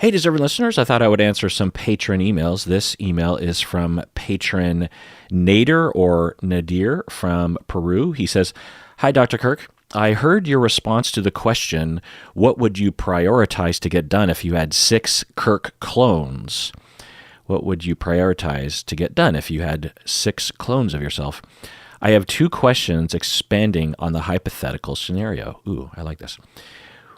Hey, deserving listeners, I thought I would answer some patron emails. This email is from patron Nader or Nadir from Peru. He says, "Hi, Dr. Kirk. I heard your response to the question, what would you prioritize to get done if you had 6 Kirk clones? What would you prioritize to get done if you had 6 clones of yourself? I have 2 questions expanding on the hypothetical scenario." Ooh, I like this.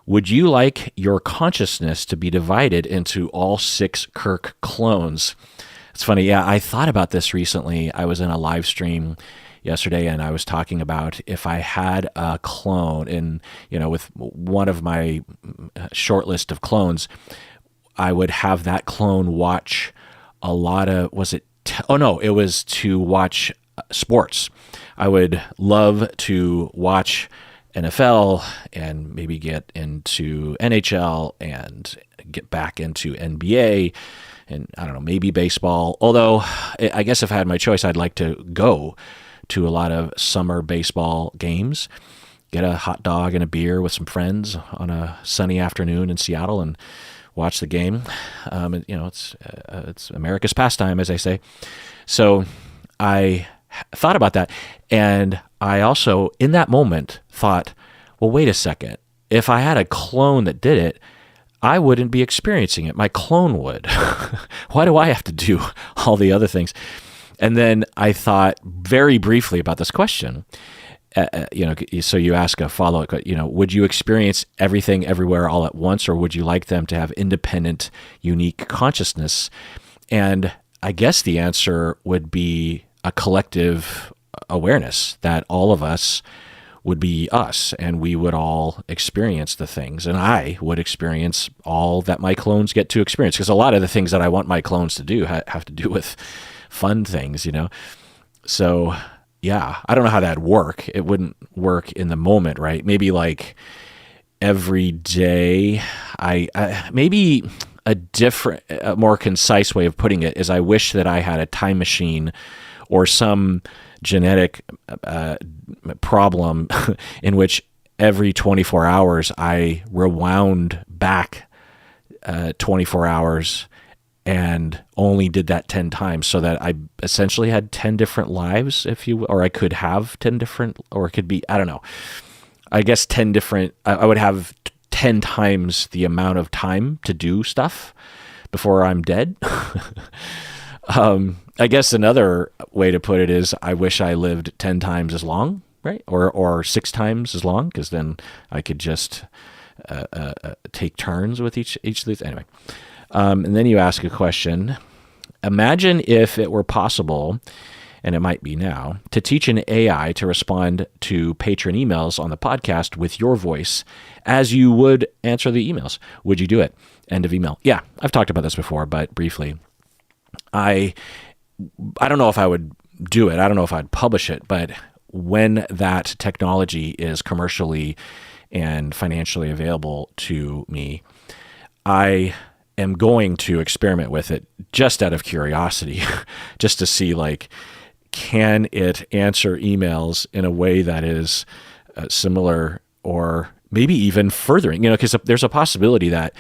"Would you like your consciousness to be divided into all 6 Kirk clones?" It's funny. Yeah, I thought about this recently. I was in a live stream yesterday and I was talking about if I had a clone with one of my short list of clones, I would have that clone watch a lot of, it was to watch sports. I would love to watch NFL and maybe get into NHL and get back into NBA and I don't know, maybe baseball. Although I guess if I had my choice, I'd like to go to a lot of summer baseball games, get a hot dog and a beer with some friends on a sunny afternoon in Seattle and watch the game. It's America's pastime, as they say. So I thought about that. And I also, in that moment, thought, well, wait a second. If I had a clone that did it, I wouldn't be experiencing it. My clone would. Why do I have to do all the other things? And then I thought very briefly about this question. So you ask a follow-up, would you experience everything everywhere all at once, or would you like them to have independent, unique consciousness? And I guess the answer would be a collective awareness that all of us would be us and we would all experience the things, and I would experience all that my clones get to experience, because a lot of the things that I want my clones to do have to do with fun things, So yeah, I don't know how that'd work. It wouldn't work in the moment, right? Maybe like every day, maybe a more concise way of putting it is I wish that I had a time machine or some genetic problem in which every 24 hours I rewound back 24 hours and only did that 10 times, so that I essentially had 10 different lives, or I could have 10 different, or it could be, I don't know, I guess 10 different, I would have 10 times the amount of time to do stuff before I'm dead. I guess another way to put it is I wish I lived 10 times as long, right? Or 6 times as long, because then I could just take turns with each of these. Anyway, and then you ask a question. Imagine if it were possible, and it might be now, to teach an AI to respond to patron emails on the podcast with your voice as you would answer the emails. Would you do it? End of email. Yeah, I've talked about this before, but briefly. I don't know if I would do it. I don't know if I'd publish it, but when that technology is commercially and financially available to me, I am going to experiment with it just out of curiosity, just to see, can it answer emails in a way that is similar or maybe even furthering, because there's a possibility that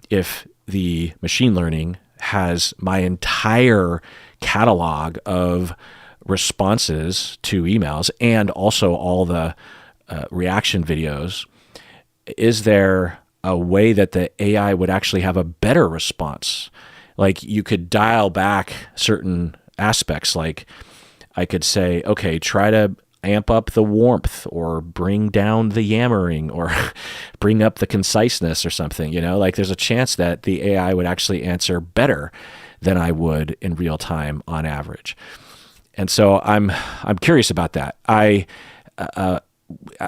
if the machine learning has my entire catalog of responses to emails and also all the reaction videos, is there a way that the AI would actually have a better response? Like you could dial back certain aspects. Like I could say, okay, try to amp up the warmth or bring down the yammering or bring up the conciseness or something, there's a chance that the AI would actually answer better than I would in real time on average. And so I'm curious about that. I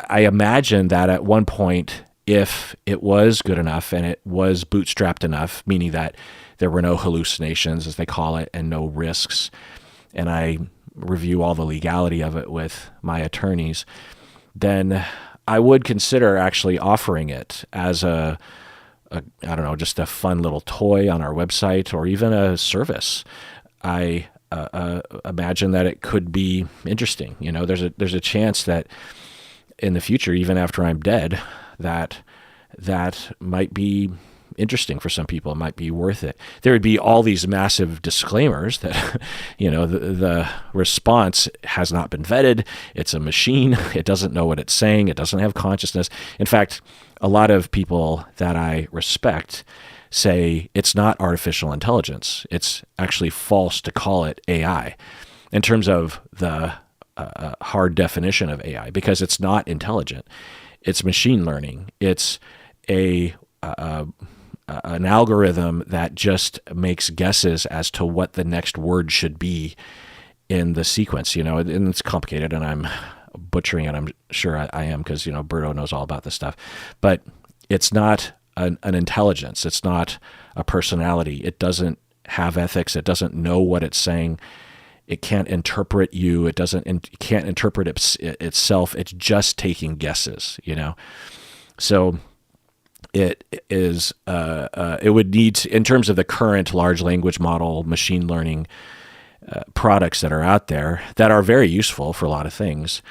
imagine that at one point, if it was good enough and it was bootstrapped enough, meaning that there were no hallucinations, as they call it, and no risks, and I review all the legality of it with my attorneys, then I would consider actually offering it as I don't know, just a fun little toy on our website or even a service. I imagine that it could be interesting. There's a chance that in the future, even after I'm dead, that might be interesting for some people. It might be worth it. There would be all these massive disclaimers that, the response has not been vetted. It's a machine. It doesn't know what it's saying. It doesn't have consciousness. In fact, a lot of people that I respect say it's not artificial intelligence. It's actually false to call it AI in terms of the hard definition of AI, because it's not intelligent. It's machine learning. It's an algorithm that just makes guesses as to what the next word should be in the sequence, and it's complicated, and I'm butchering it. I'm sure I am, because, Berto knows all about this stuff, but it's not an intelligence. It's not a personality. It doesn't have ethics. It doesn't know what it's saying. It can't interpret you. It can't interpret itself. It's just taking guesses, So it is, it would need to, in terms of the current large language model, machine learning products that are out there that are very useful for a lot of things.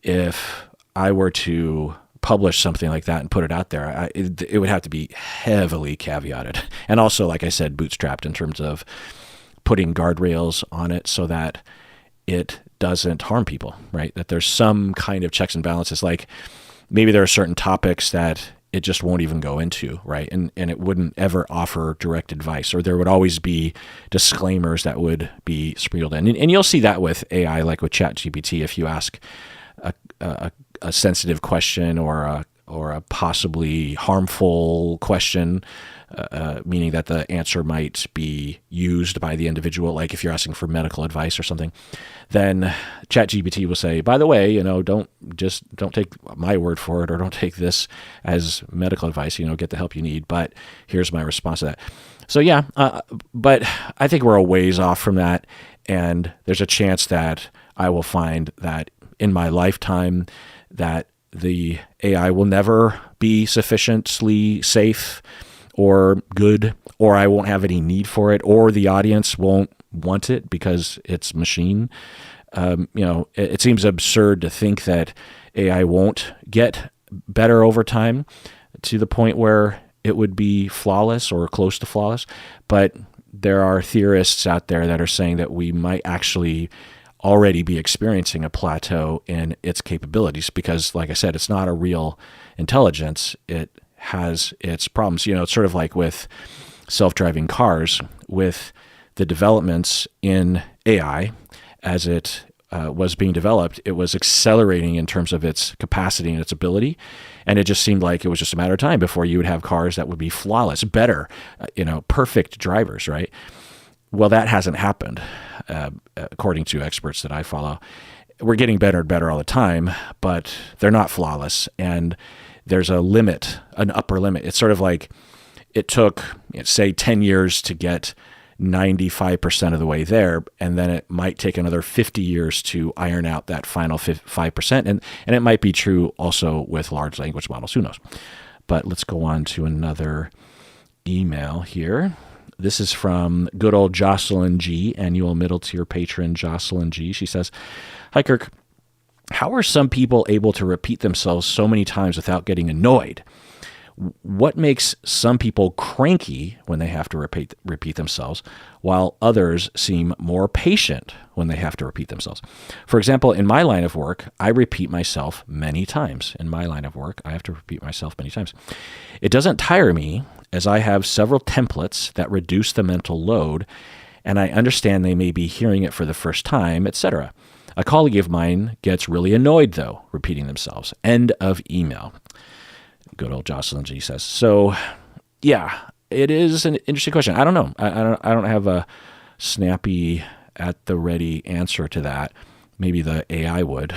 If I were to publish something like that and put it out there, it would have to be heavily caveated. And also, like I said, bootstrapped in terms of putting guardrails on it so that it doesn't harm people, right? That there's some kind of checks and balances. Like maybe there are certain topics that it just won't even go into, right? And it wouldn't ever offer direct advice, or there would always be disclaimers that would be sprinkled in. And you'll see that with AI, like with ChatGPT. If you ask a sensitive question or a possibly harmful question, meaning that the answer might be used by the individual, like if you're asking for medical advice or something, then ChatGPT will say, by the way, don't take my word for it, or don't take this as medical advice, get the help you need, but here's my response to that. So yeah, but I think we're a ways off from that, and there's a chance that I will find that in my lifetime that the AI will never be sufficiently safe or good, or I won't have any need for it, or the audience won't want it because it's machine. It seems absurd to think that AI won't get better over time to the point where it would be flawless or close to flawless. But there are theorists out there that are saying that we might actually already be experiencing a plateau in its capabilities because, like I said, it's not a real intelligence. It has its problems. It's sort of like with self-driving cars, with the developments in AI as it was being developed, it was accelerating in terms of its capacity and its ability. And it just seemed like it was just a matter of time before you would have cars that would be flawless, better, perfect drivers, right? Well, that hasn't happened, according to experts that I follow. We're getting better and better all the time, but they're not flawless. And there's a limit, an upper limit. It's sort of like it took, say, 10 years to get 95% of the way there, and then it might take another 50 years to iron out that final 5%. And it might be true also with large language models. Who knows? But let's go on to another email here. This is from good old Jocelyn G, annual middle tier patron Jocelyn G. She says, "Hi, Kirk. How are some people able to repeat themselves so many times without getting annoyed? What makes some people cranky when they have to repeat themselves, while others seem more patient when they have to repeat themselves? For example, in my line of work, I repeat myself many times. It doesn't tire me, as I have several templates that reduce the mental load, and I understand they may be hearing it for the first time, etc. A colleague of mine gets really annoyed, though, repeating themselves." End of email. Good old Jocelyn G says. So, yeah, it is an interesting question. I don't know. I don't have a snappy, at the ready answer to that. Maybe the AI would.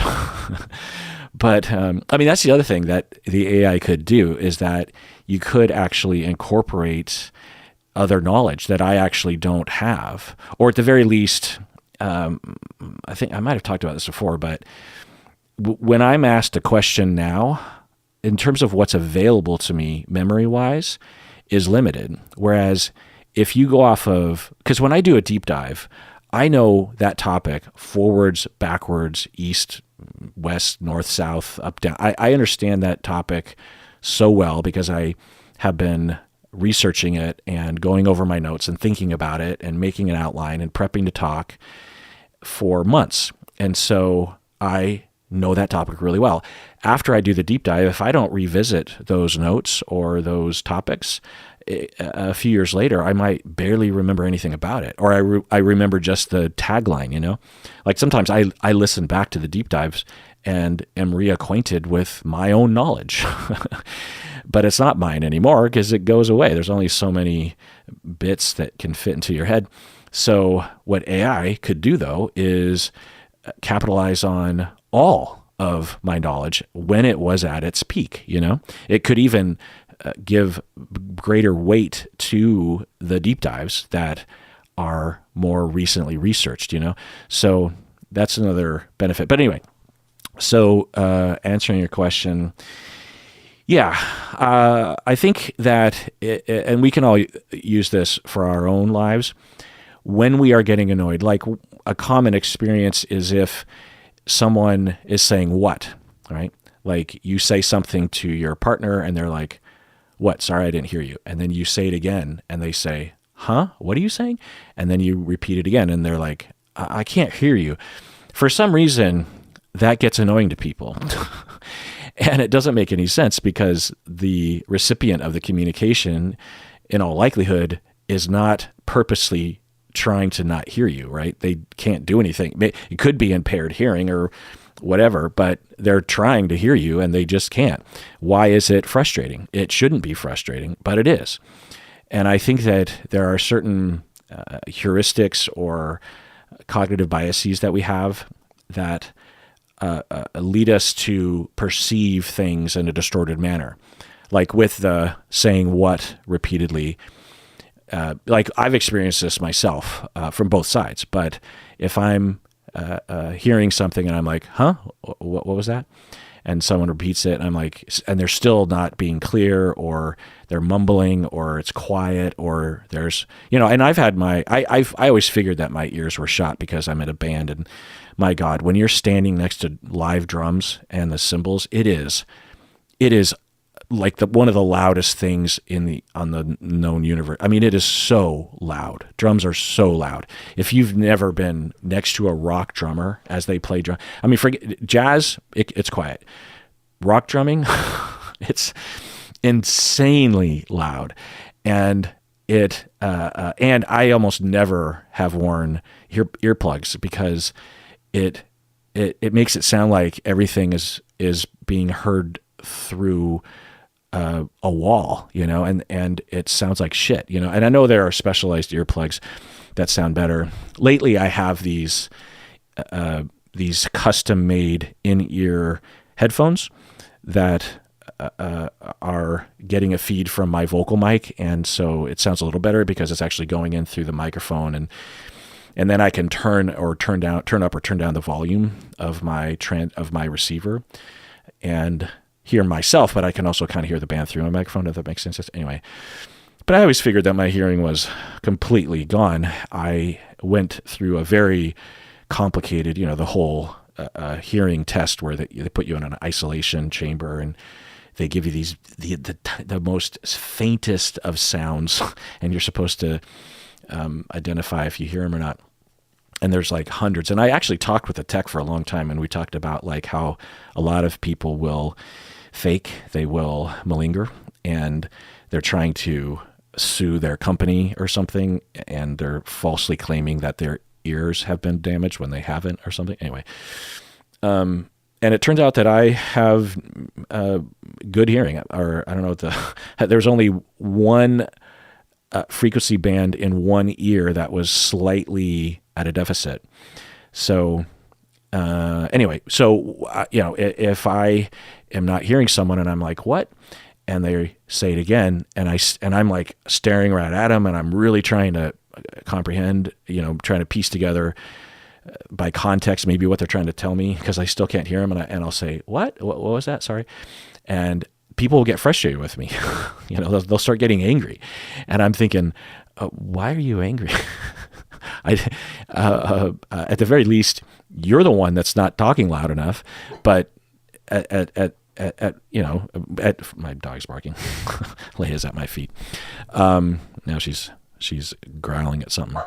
But, that's the other thing that the AI could do, is that you could actually incorporate other knowledge that I actually don't have. Or at the very least, I think I might have talked about this before, but when I'm asked a question now, in terms of what's available to me memory-wise, is limited. Whereas if you go off of, because when I do a deep dive, I know that topic forwards, backwards, east, west, north, south, up, down. I understand that topic so well because I have been researching it and going over my notes and thinking about it and making an outline and prepping to talk for months. And so I know that topic really well. After I do the deep dive, if I don't revisit those notes or those topics, a few years later, I might barely remember anything about it. Or I remember just the tagline, Like sometimes I listen back to the deep dives and am reacquainted with my own knowledge. But it's not mine anymore because it goes away. There's only so many bits that can fit into your head. So what AI could do, though, is capitalize on all of my knowledge when it was at its peak. It could even give greater weight to the deep dives that are more recently researched. So that's another benefit. But anyway, so answering your question, yeah, I think that, and we can all use this for our own lives, when we are getting annoyed, like a common experience is if someone is saying what, right? Like you say something to your partner and they're like, what? Sorry, I didn't hear you. And then you say it again and they say, huh? What are you saying? And then you repeat it again and they're like, I can't hear you. For some reason, that gets annoying to people. And it doesn't make any sense because the recipient of the communication, in all likelihood, is not purposely trying to not hear you, right? They can't do anything. It could be impaired hearing or whatever, but they're trying to hear you and they just can't. Why is it frustrating? It shouldn't be frustrating, but it is. And I think that there are certain heuristics or cognitive biases that we have that lead us to perceive things in a distorted manner. Like with the saying what repeatedly, like I've experienced this myself from both sides, but if I'm hearing something and I'm like, huh, what was that? And someone repeats it and I'm like, and they're still not being clear or they're mumbling or it's quiet or there's, and I've had I always figured that my ears were shot because I'm in a band and my God, when you're standing next to live drums and the cymbals, it is like one of the loudest things on the known universe. I mean, it is so loud. Drums are so loud. If you've never been next to a rock drummer as they play drum, I mean, forget jazz, it's quiet. Rock drumming, it's insanely loud, and and I almost never have worn earplugs because it makes it sound like everything is being heard through a wall, and it sounds like shit, and I know there are specialized earplugs that sound better. Lately, I have these custom-made in-ear headphones that are getting a feed from my vocal mic, and so it sounds a little better because it's actually going in through the microphone, and then I can turn up or turn down the volume of my receiver, and hear myself, but I can also kind of hear the band through my microphone, if that makes sense. Anyway, but I always figured that my hearing was completely gone. I went through a very complicated, the whole hearing test where they put you in an isolation chamber and they give you the most faintest of sounds, and you're supposed to identify if you hear them or not. And there's like hundreds. And I actually talked with a tech for a long time, and we talked about like how a lot of people will fake, they will malinger, and they're trying to sue their company or something, and they're falsely claiming that their ears have been damaged when they haven't or something. Anyway, and it turns out that I have good hearing, or I don't know there's only one frequency band in one ear that was slightly at a deficit. So anyway, if I am not hearing someone and I'm like, what? And they say it again, and I'm like staring right at them, and I'm really trying to comprehend, trying to piece together by context maybe what they're trying to tell me, because I still can't hear them, and I'll say, what was that? Sorry. And people will get frustrated with me. They'll start getting angry, and I'm thinking, why are you angry? At the very least, you're the one that's not talking loud enough. But at at my dog's barking. Leia's at my feet. Now she's growling at something.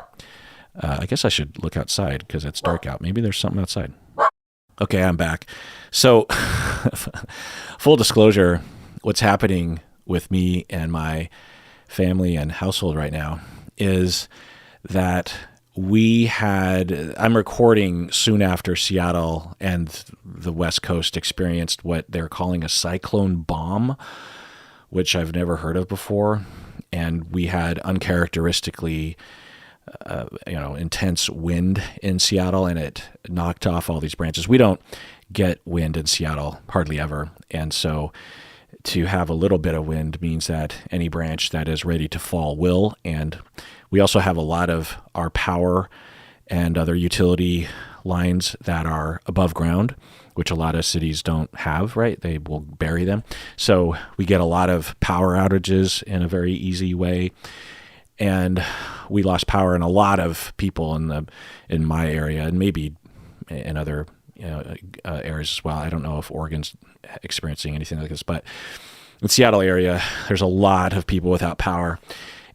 I guess I should look outside because it's dark out. Maybe there's something outside. Okay, I'm back. So, full disclosure, what's happening with me and my family and household right now is that I'm recording soon after Seattle and the West Coast experienced what they're calling a cyclone bomb, which I've never heard of before. And we had uncharacteristically intense wind in Seattle, and it knocked off all these branches. We don't get wind in Seattle hardly ever. And so to have a little bit of wind means that any branch that is ready to fall will. And we also have a lot of our power and other utility lines that are above ground, which a lot of cities don't have, right? They will bury them. So we get a lot of power outages in a very easy way. And we lost power in a lot of people in my area, and maybe in other areas as well. I don't know if Oregon's experiencing anything like this, but in the Seattle area, there's a lot of people without power.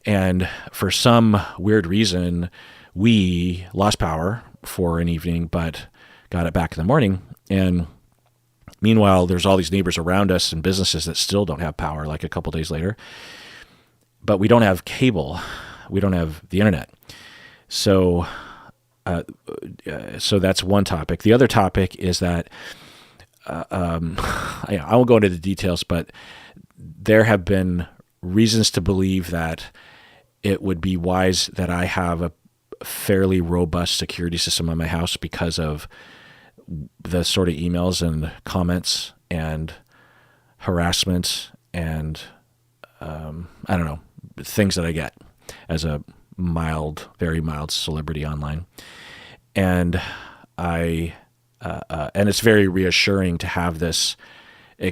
And for some weird reason, we lost power for an evening, but got it back in the morning. And meanwhile, there's all these neighbors around us and businesses that still don't have power, like a couple days later. But we don't have cable. We don't have the internet. So that's one topic. The other topic is that I won't go into the details, but there have been reasons to believe that it would be wise that I have a fairly robust security system on my house because of the sort of emails and comments and harassment and I don't know, things that I get as a very mild celebrity online. And and it's very reassuring to have this I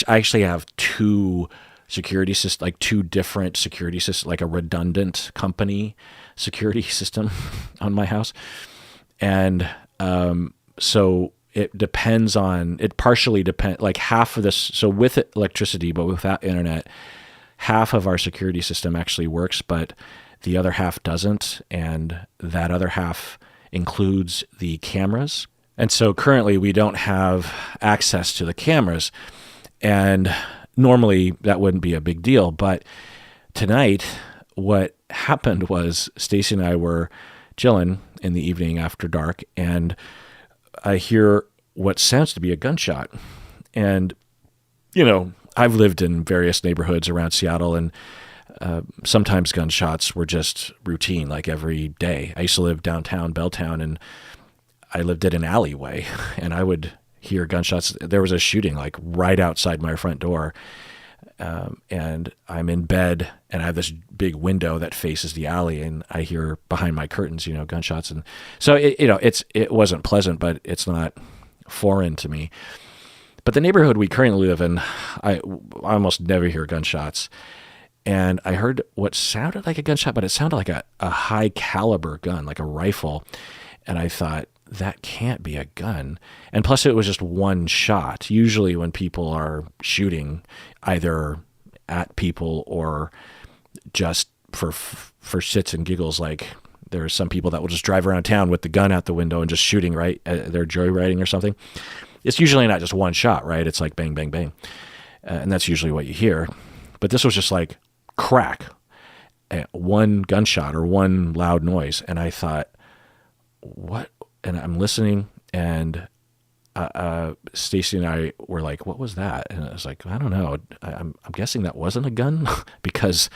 actually have two security systems, like two different security systems, like a redundant company security system on my house. And so it partially depends, like half of this, so with electricity, but without internet, half of our security system actually works, but the other half doesn't. And that other half includes the cameras. And so currently we don't have access to the cameras. And normally that wouldn't be a big deal. But tonight, what happened was Stacy and I were chilling in the evening after dark, and I hear what sounds to be a gunshot. And, I've lived in various neighborhoods around Seattle, and sometimes gunshots were just routine, like every day. I used to live downtown Belltown, and I lived in an alleyway, and I would hear gunshots. There was a shooting like right outside my front door. And I'm in bed, and I have this big window that faces the alley, and I hear behind my curtains, gunshots. And so it wasn't pleasant, but it's not foreign to me. But the neighborhood we currently live in, I almost never hear gunshots. And I heard what sounded like a gunshot, but it sounded like a high caliber gun, like a rifle. And I thought, that can't be a gun. And plus it was just one shot. Usually when people are shooting either at people or just for shits and giggles, like there are some people that will just drive around town with the gun out the window and just shooting, right? They're joyriding or something. It's usually not just one shot, right? It's like bang, bang, bang. And that's usually what you hear. But this was just like crack, one gunshot or one loud noise. And I thought, what? And I'm listening, and Stacy and I were like, what was that? And I was like, I don't know. I'm guessing that wasn't a gun because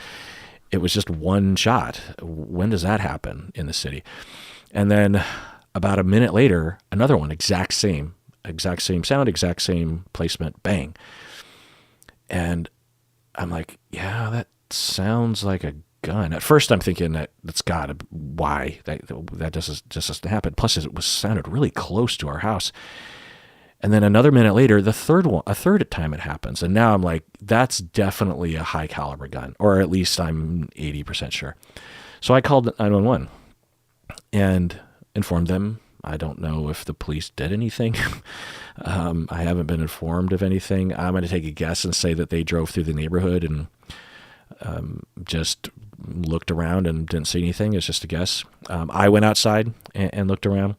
it was just one shot. When does that happen in the city? And then about a minute later, another one, exact same sound, exact same placement, bang. And I'm like, yeah, that sounds like a gun. At first I'm thinking that's gotta, why? That just doesn't happen. Plus it sounded really close to our house. And then another minute later, a third time it happens. And now I'm like, that's definitely a high caliber gun, or at least I'm 80% sure. So I called 911 and informed them I don't know if the police did anything. I haven't been informed of anything. I'm going to take a guess and say that they drove through the neighborhood and just looked around and didn't see anything. It's just a guess. I went outside and looked around,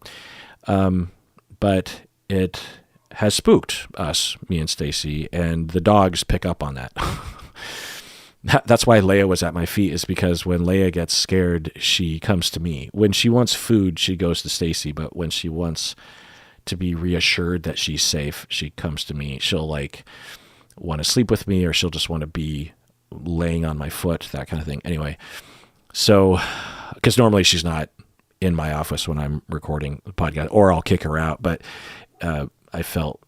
but it has spooked us, me and Stacy, and the dogs pick up on that. That's why Leia was at my feet, is because when Leia gets scared, she comes to me. When she wants food, she goes to Stacy, but when she wants to be reassured that she's safe, she comes to me. She'll like want to sleep with me, or she'll just want to be laying on my foot, that kind of thing. Anyway, so, because normally she's not in my office when I'm recording the podcast, or I'll kick her out, but I felt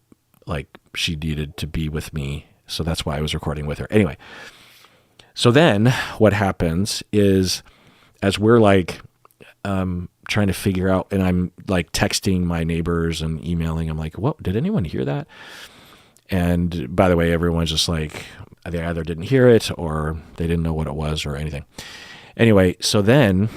like she needed to be with me, so that's why I was recording with her. Anyway, so then what happens is, as we're like trying to figure out, and I'm like texting my neighbors and emailing, I'm like, what, did anyone hear that? And by the way, everyone's just like, they either didn't hear it or they didn't know what it was or anything. Anyway, so then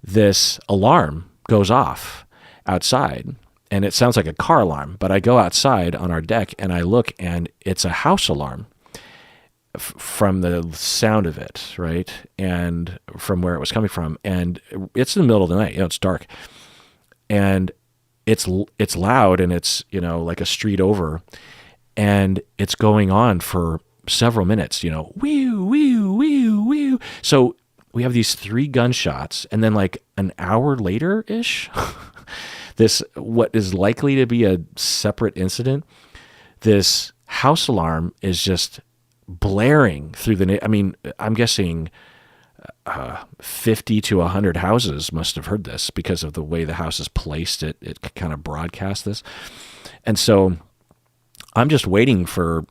this alarm goes off outside, and it sounds like a car alarm, but I go outside on our deck and I look, and it's a house alarm from the sound of it, right? And from where it was coming from. And it's in the middle of the night, it's dark. And it's loud, and it's, like a street over, and it's going on for several minutes, whew, whew, whew, whew. So we have these 3 gunshots, and then like an hour later-ish, this, what is likely to be a separate incident, this house alarm is just blaring through I'm guessing 50 to 100 houses must have heard this because of the way the house is placed. It kind of broadcasts this. And so I'm just waiting for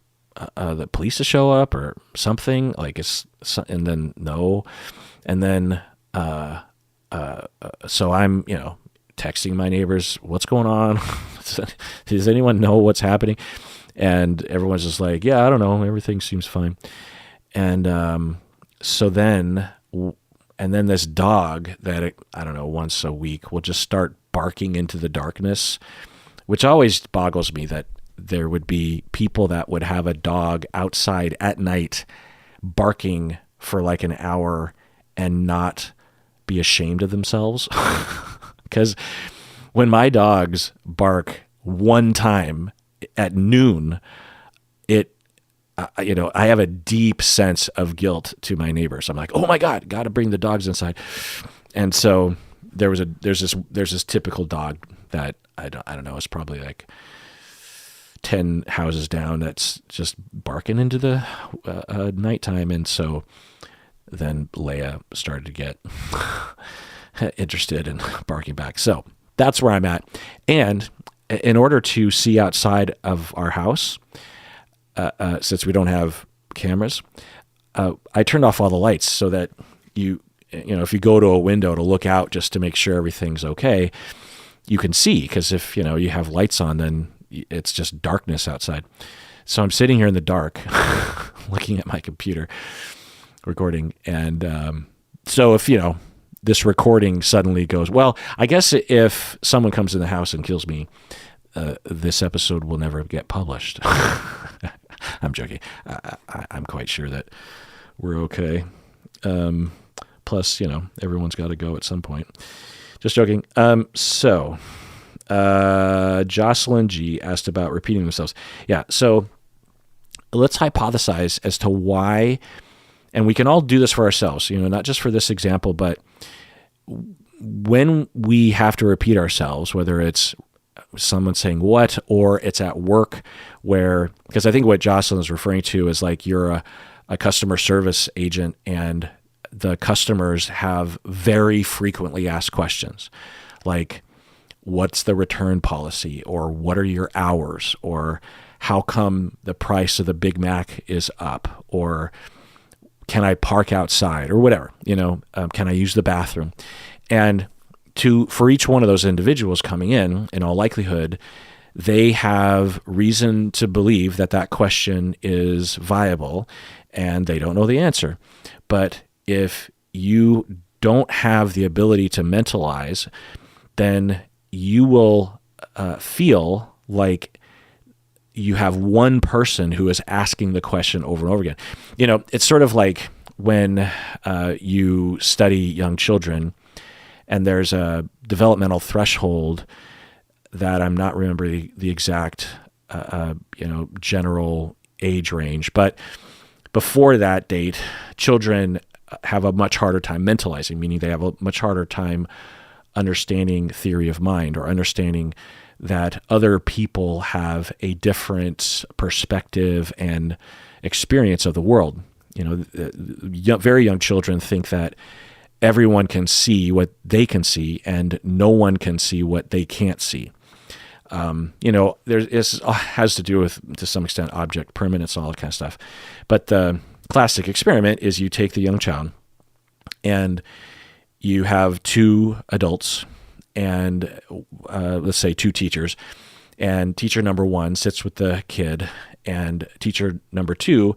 the police to show up or something, and then no. And then, so I'm, texting my neighbors, what's going on? Does anyone know what's happening? And everyone's just like, yeah, I don't know. Everything seems fine. And so then, this dog that, I don't know, once a week will just start barking into the darkness, which always boggles me that there would be people that would have a dog outside at night barking for like an hour and not be ashamed of themselves. Because when my dogs bark one time at noon, I have a deep sense of guilt to my neighbors. I'm like, oh my God, got to bring the dogs inside. And so there's this typical dog that I don't know, it's probably like 10 houses down, that's just barking into the nighttime. And so then Leia started to get interested in barking back. So that's where I'm at. And in order to see outside of our house, since we don't have cameras, I turned off all the lights so that if you go to a window to look out just to make sure everything's okay, you can see. Because if you have lights on, then it's just darkness outside. So I'm sitting here in the dark, looking at my computer, recording, and so if this recording suddenly goes, well, I guess if someone comes in the house and kills me, this episode will never get published. I'm joking. I'm quite sure that we're okay. Plus, everyone's got to go at some point. Just joking. So Jocelyn G asked about repeating themselves. Yeah. So let's hypothesize as to why, and we can all do this for ourselves, not just for this example, but when we have to repeat ourselves, whether it's someone saying what, or it's at work because I think what Jocelyn is referring to is like you're a customer service agent and the customers have very frequently asked questions like, what's the return policy, or what are your hours, or how come the price of the Big Mac is up, or can I park outside, or whatever, can I use the bathroom? And for each one of those individuals coming in all likelihood, they have reason to believe that question is viable and they don't know the answer. But if you don't have the ability to mentalize, then you will feel like you have one person who is asking the question over and over again. It's sort of like when you study young children and there's a developmental threshold that I'm not remembering the exact, general age range, but before that date, children have a much harder time mentalizing, meaning they have a much harder time understanding theory of mind or understanding that other people have a different perspective and experience of the world. Very young children think that everyone can see what they can see and no one can see what they can't see. This has to do with, to some extent, object permanence and all that kind of stuff. But the classic experiment is you take the young child and you have two adults and let's say two teachers, and teacher number one sits with the kid and teacher number two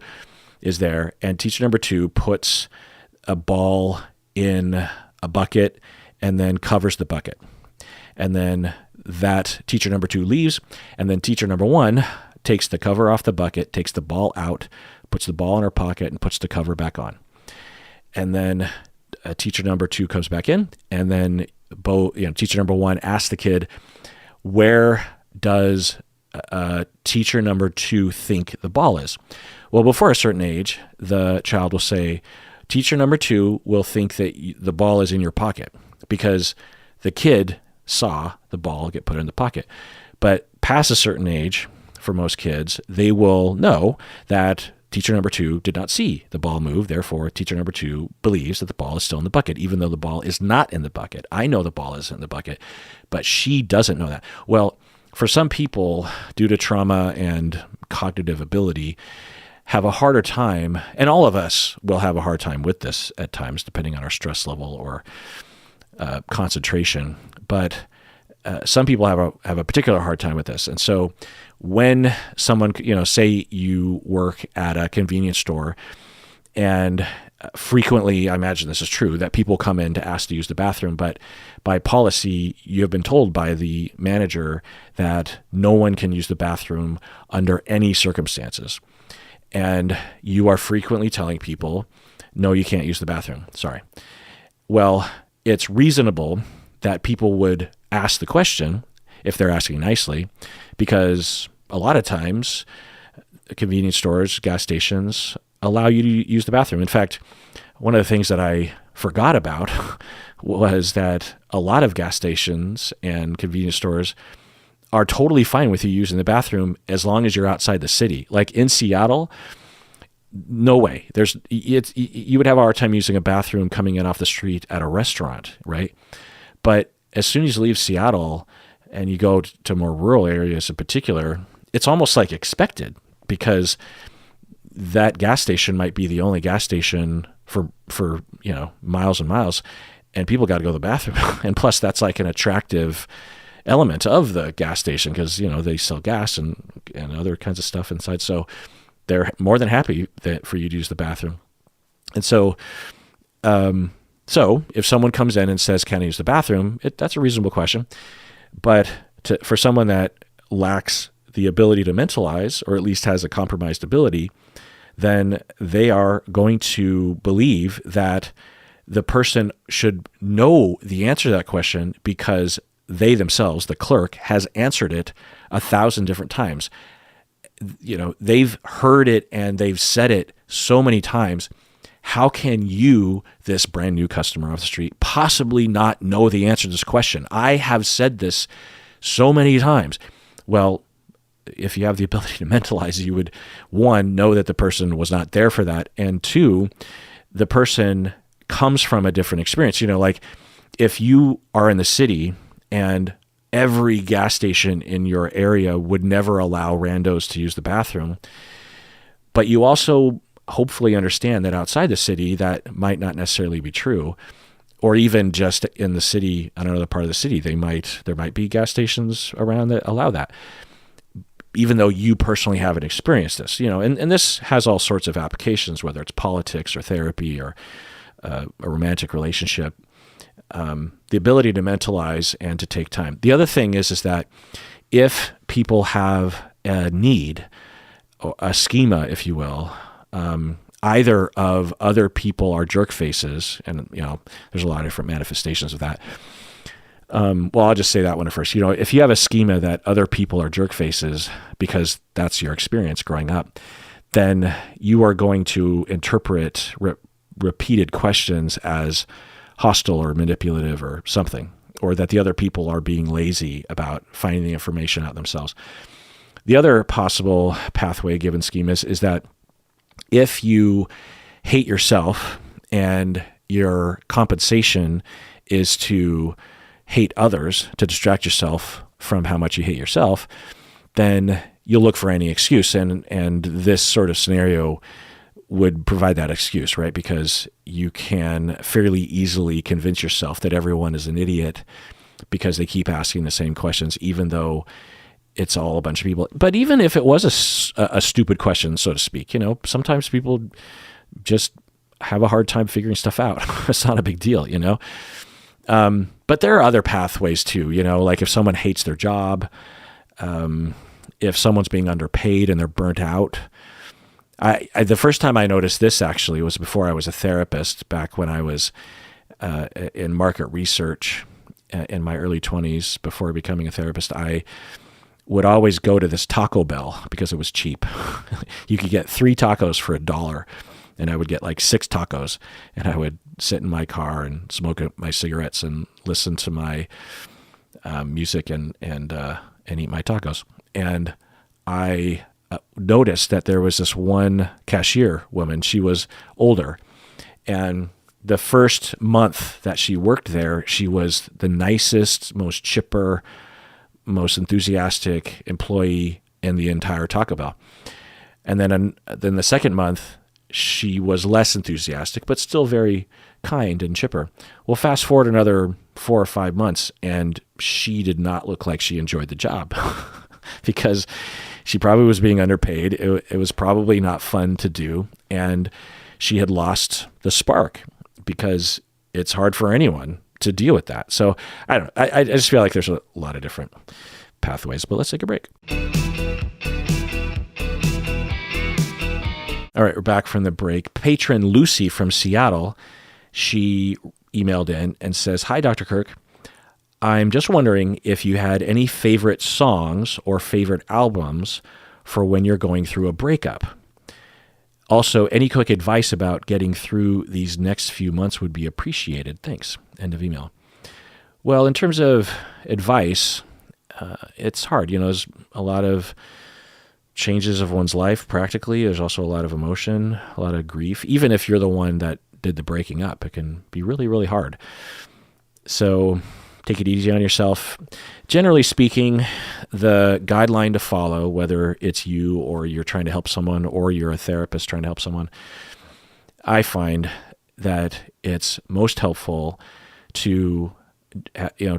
is there, and teacher number two puts a ball in a bucket and then covers the bucket. And then that teacher number two leaves, and then teacher number one takes the cover off the bucket, takes the ball out, puts the ball in her pocket, and puts the cover back on. And then teacher number two comes back in, and then teacher number one asks the kid, where does teacher number two think the ball is? Well, before a certain age, the child will say, teacher number two will think that the ball is in your pocket because the kid saw the ball get put in the pocket. But past a certain age, for most kids, they will know that teacher number two did not see the ball move. Therefore, teacher number two believes that the ball is still in the bucket, even though the ball is not in the bucket. I know the ball is in the bucket, but she doesn't know that. Well, for some people, due to trauma and cognitive ability, have a harder time, and all of us will have a hard time with this at times, depending on our stress level or concentration. But some people have a particular hard time with this. And so when someone, say you work at a convenience store, and frequently, I imagine this is true, that people come in to ask to use the bathroom, but by policy, you have been told by the manager that no one can use the bathroom under any circumstances. And you are frequently telling people, no, you can't use the bathroom. Sorry. Well, it's reasonable that people would ask the question if they're asking nicely, because a lot of times convenience stores, gas stations allow you to use the bathroom. In fact, one of the things that I forgot about was that a lot of gas stations and convenience stores are totally fine with you using the bathroom as long as you're outside the city. Like in Seattle, no way. You would have a hard time using a bathroom coming in off the street at a restaurant, right? But as soon as you leave Seattle and you go to more rural areas in particular, it's almost like expected, because that gas station might be the only gas station for miles and miles, and people got to go to the bathroom. And plus, that's like an attractive element of the gas station, because they sell gas and other kinds of stuff inside. So they're more than happy for you to use the bathroom. And so if someone comes in and says, "Can I use the bathroom?" That's a reasonable question. But for someone that lacks the ability to mentalize, or at least has a compromised ability, then they are going to believe that the person should know the answer to that question because they themselves, the clerk, has answered it 1,000 different times. They've heard it and they've said it so many times. How can you, this brand new customer off the street, possibly not know the answer to this question? I have said this so many times. Well, if you have the ability to mentalize, you would, one, know that the person was not there for that, and two, the person comes from a different experience. Like if you are in the city and every gas station in your area would never allow randos to use the bathroom, but you also hopefully understand that outside the city that might not necessarily be true, or even just in the city, another part of the city, there might be gas stations around that allow that, even though you personally haven't experienced this. And this has all sorts of applications, whether it's politics or therapy or a romantic relationship. the ability to mentalize and to take time. The other thing is that if people have a need, or a schema, if you will, either of other people are jerk faces, and there's a lot of different manifestations of that. Well, I'll just say that one first. If you have a schema that other people are jerk faces because that's your experience growing up, then you are going to interpret repeated questions as hostile or manipulative or something, or that the other people are being lazy about finding the information out themselves. The other possible pathway given schemas is that if you hate yourself and your compensation is to hate others, to distract yourself from how much you hate yourself, then you'll look for any excuse. And this sort of scenario would provide that excuse, right? Because you can fairly easily convince yourself that everyone is an idiot because they keep asking the same questions, even though it's all a bunch of people. But even if it was a stupid question, so to speak, sometimes people just have a hard time figuring stuff out. It's not a big deal, But there are other pathways too, like if someone hates their job, if someone's being underpaid and they're burnt out. The first time I noticed this actually was before I was a therapist, back when I was in market research in my early 20s before becoming a therapist. I would always go to this Taco Bell because it was cheap. You could get 3 tacos for $1, and I would get like 6 tacos, and I would sit in my car and smoke my cigarettes and listen to my music and eat my tacos. And I noticed that there was this one cashier woman. She was older, and the first month that she worked there, she was the nicest, most chipper, most enthusiastic employee in the entire Taco Bell. And then the second month, she was less enthusiastic, but still very kind and chipper. Well, fast forward another 4 or 5 months, and she did not look like she enjoyed the job because she probably was being underpaid. It was probably not fun to do, and she had lost the spark because it's hard for anyone to deal with that. So I don't know. I just feel like there's a lot of different pathways, but let's take a break. All right, we're back from the break. Patron Lucy from Seattle, she emailed in and says, "Hi, Dr. Kirk. I'm just wondering if you had any favorite songs or favorite albums for when you're going through a breakup. Also, any quick advice about getting through these next few months would be appreciated. Thanks." End of email. Well, in terms of advice, it's hard. There's a lot of changes of one's life practically. There's also a lot of emotion, a lot of grief. Even if you're the one that did the breaking up, it can be really, really hard. So take it easy on yourself. Generally speaking, the guideline to follow, whether it's you or you're trying to help someone or you're a therapist trying to help someone, I find that it's most helpful to,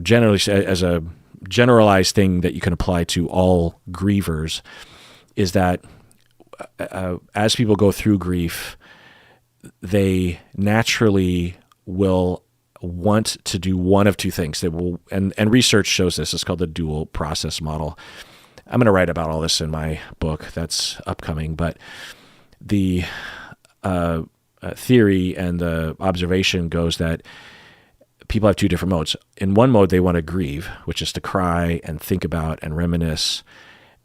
generally, as a generalized thing that you can apply to all grievers, is that as people go through grief, they naturally will want to do one of two things. They will, and research shows this. It's called the dual process model. I'm going to write about all this in my book that's upcoming, but the theory and the observation goes that people have 2 different modes. In one mode, they want to grieve, which is to cry and think about and reminisce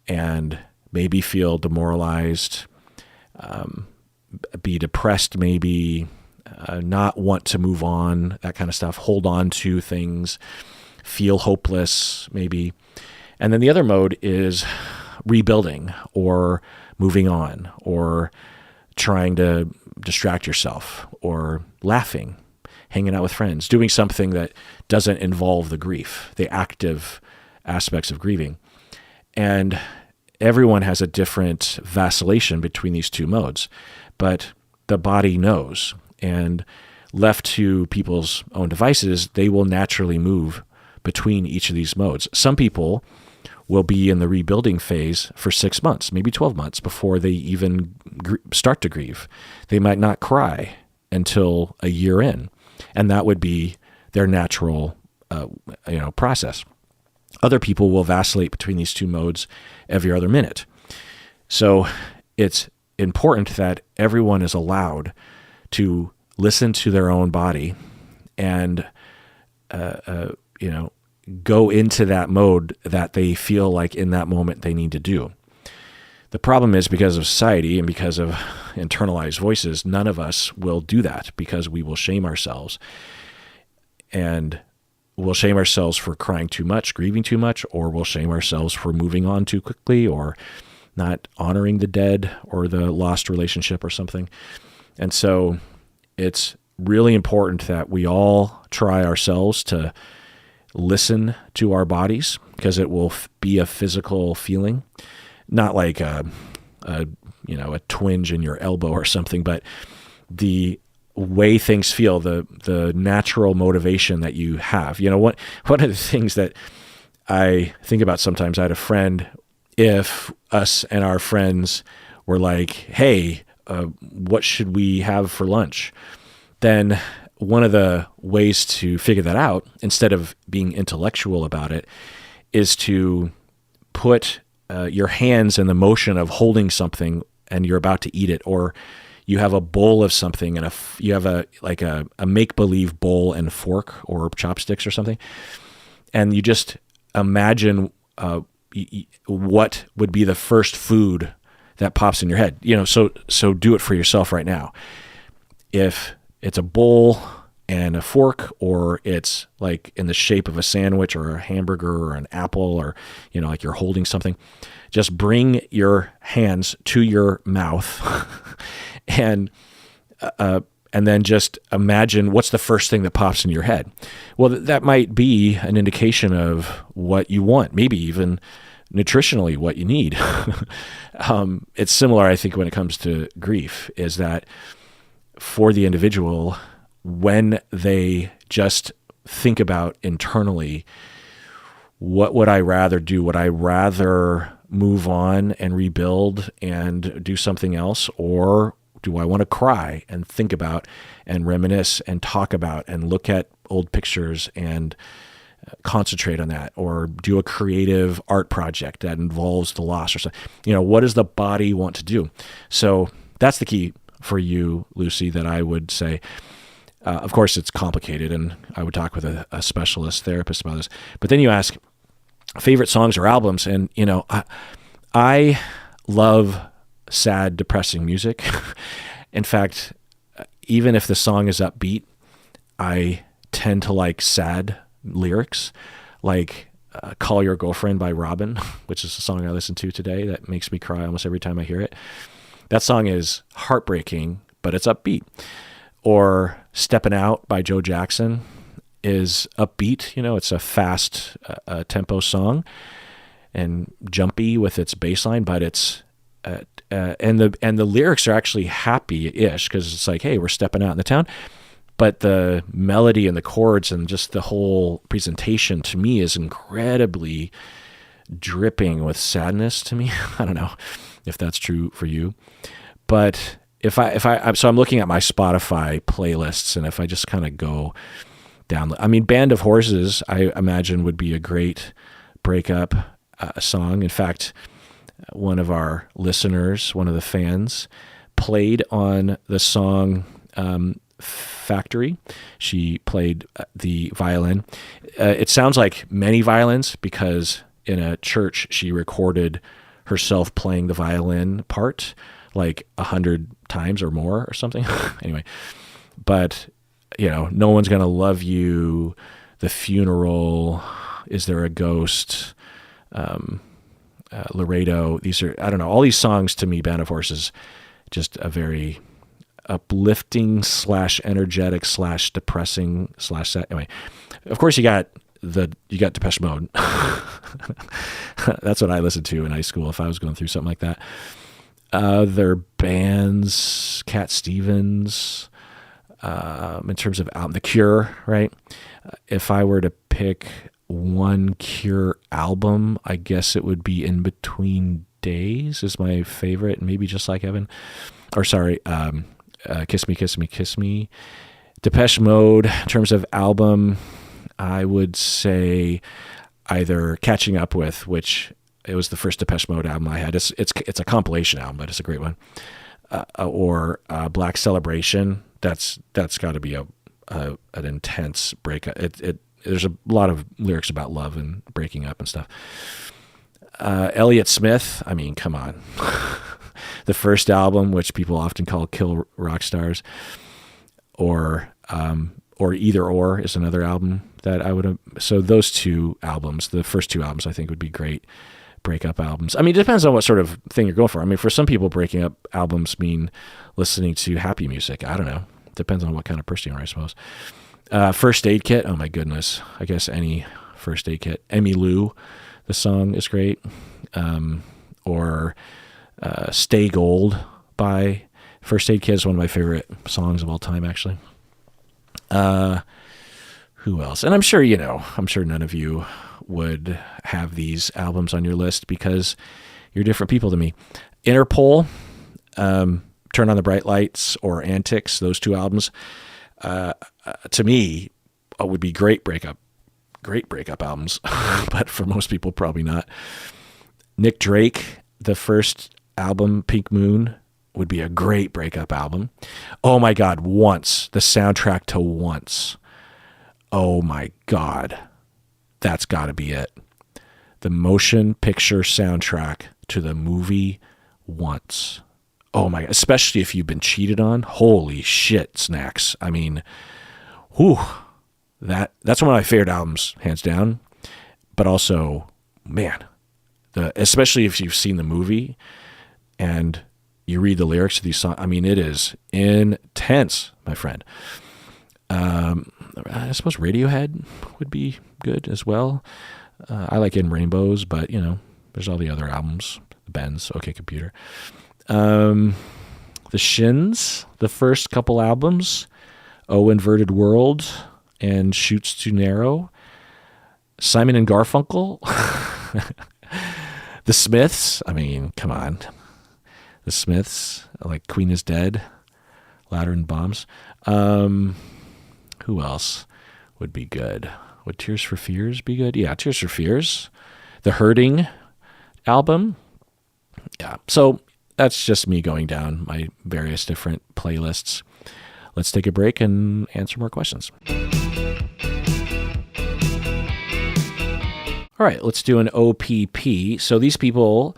and maybe feel demoralized, be depressed maybe, not want to move on, that kind of stuff, hold on to things, feel hopeless maybe. And then the other mode is rebuilding or moving on or trying to distract yourself or laughing, hanging out with friends, doing something that doesn't involve the grief, the active aspects of grieving. And everyone has a different vacillation between these 2 modes, but the body knows. And left to people's own devices, they will naturally move between each of these modes. Some people will be in the rebuilding phase for 6 months, maybe 12 months before they even start to grieve. They might not cry until a year in, and that would be their natural, process. Other people will vacillate between these two modes every other minute. So it's important that everyone is allowed to listen to their own body and, go into that mode that they feel like in that moment they need to do. The problem is, because of society and because of internalized voices, none of us will do that, because we will shame ourselves. And we'll shame ourselves for crying too much, grieving too much, or we'll shame ourselves for moving on too quickly, or not honoring the dead or the lost relationship or something. And so it's really important that we all try ourselves to listen to our bodies, because it will be a physical feeling, not like a twinge in your elbow or something, but the way things feel, the natural motivation that you have. One of the things that I think about sometimes, I had a friend, if us and our friends were like, hey, what should we have for lunch? Then one of the ways to figure that out, instead of being intellectual about it, is to put your hands in the motion of holding something and you're about to eat it, or you have a bowl of something and you have a make-believe bowl and fork or chopsticks or something, and you just imagine what would be the first food that pops in your head. So do it for yourself right now. If it's a bowl and a fork, or it's like in the shape of a sandwich or a hamburger or an apple, or like you're holding something, just bring your hands to your mouth and then just imagine what's the first thing that pops in your head. Well, that might be an indication of what you want, maybe even nutritionally what you need. It's similar, I think, when it comes to grief, is that for the individual, when they just think about internally, what would I rather do? Would I rather move on and rebuild and do something else? Or do I want to cry and think about and reminisce and talk about and look at old pictures and concentrate on that, or do a creative art project that involves the loss or something? What does the body want to do? So that's the key for you, Lucy, that I would say. Of course, it's complicated, and I would talk with a specialist therapist about this. But then you ask favorite songs or albums, and I love sad, depressing music. In fact, even if the song is upbeat, I tend to like sad lyrics, like "Call Your Girlfriend" by Robin, which is a song I listen to today that makes me cry almost every time I hear it. That song is heartbreaking, but it's upbeat. Or "Steppin' Out" by Joe Jackson is upbeat. It's a fast tempo song and jumpy with its bass line, but it's and the lyrics are actually happy-ish, because it's like, hey, we're stepping out in the town. But the melody and the chords and just the whole presentation to me is incredibly dripping with sadness to me. I don't know if that's true for you, but so I'm looking at my Spotify playlists, and if I just kind of go down, Band of Horses, I imagine, would be a great breakup song. In fact, one of our listeners, one of the fans, played on the song Factory. She played the violin. It sounds like many violins, because in a church she recorded herself playing the violin part like 100 times or more or something. Anyway, but No One's Gonna Love You, The Funeral, Is There a Ghost, Laredo. These are, I don't know, all these songs to me, Band of Horses, just a very uplifting / energetic / depressing / sad. Anyway, of course you got Depeche Mode. That's what I listened to in high school if I was going through something like that. Other bands, Cat Stevens, in terms of album, The Cure, right? If I were to pick one Cure album, I guess it would be In Between Days is my favorite, maybe Just Like Heaven. Or sorry, Kiss Me, Kiss Me, Kiss Me. Depeche Mode, in terms of album, I would say either Catching Up With, which it was the first Depeche Mode album I had. It's a compilation album, but it's a great one. Or Black Celebration. That's got to be an intense breakup. There's a lot of lyrics about love and breaking up and stuff. Elliott Smith, I mean, come on. The first album, which people often call Kill Rock Stars, or Either Or is another album that I would have. So those two albums, the first two albums, I think would be great breakup albums. I mean, it depends on what sort of thing you're going for. I mean, for some people, breaking up albums mean listening to happy music. I don't know. Depends on what kind of person you are, I suppose. First Aid Kit. Oh my goodness. I guess any First Aid Kit. Emmylou, the song is great. Or Stay Gold by First Aid Kit is one of my favorite songs of all time, actually. Who else? And I'm sure none of you would have these albums on your list because you're different people to me. Interpol, Turn on the Bright Lights, or Antics, those two albums, to me, would be great breakup albums, but for most people, probably not. Nick Drake, the first album, Pink Moon, would be a great breakup album. Oh my God, Once, the soundtrack to Once. Oh my God, that's got to be it. The motion picture soundtrack to the movie Once. Oh my God, especially if you've been cheated on. Holy shit, snacks. I mean, whew, that's one of my favorite albums, hands down. But also, man, especially if you've seen the movie and you read the lyrics of these songs, I mean, it is intense, my friend. I suppose Radiohead would be good as well. I like In Rainbows, but, there's all the other albums. The Bends, OK Computer. The Shins, the first couple albums, Oh Inverted World and Shoots Too Narrow. Simon and Garfunkel. The Smiths, I mean, come on. The Smiths, like Queen is Dead, Louder Than Bombs. Who else would be good? Would Tears for Fears be good? Yeah, Tears for Fears. The Hurting album. Yeah, so that's just me going down my various different playlists. Let's take a break and answer more questions. All right, let's do an OPP. So these people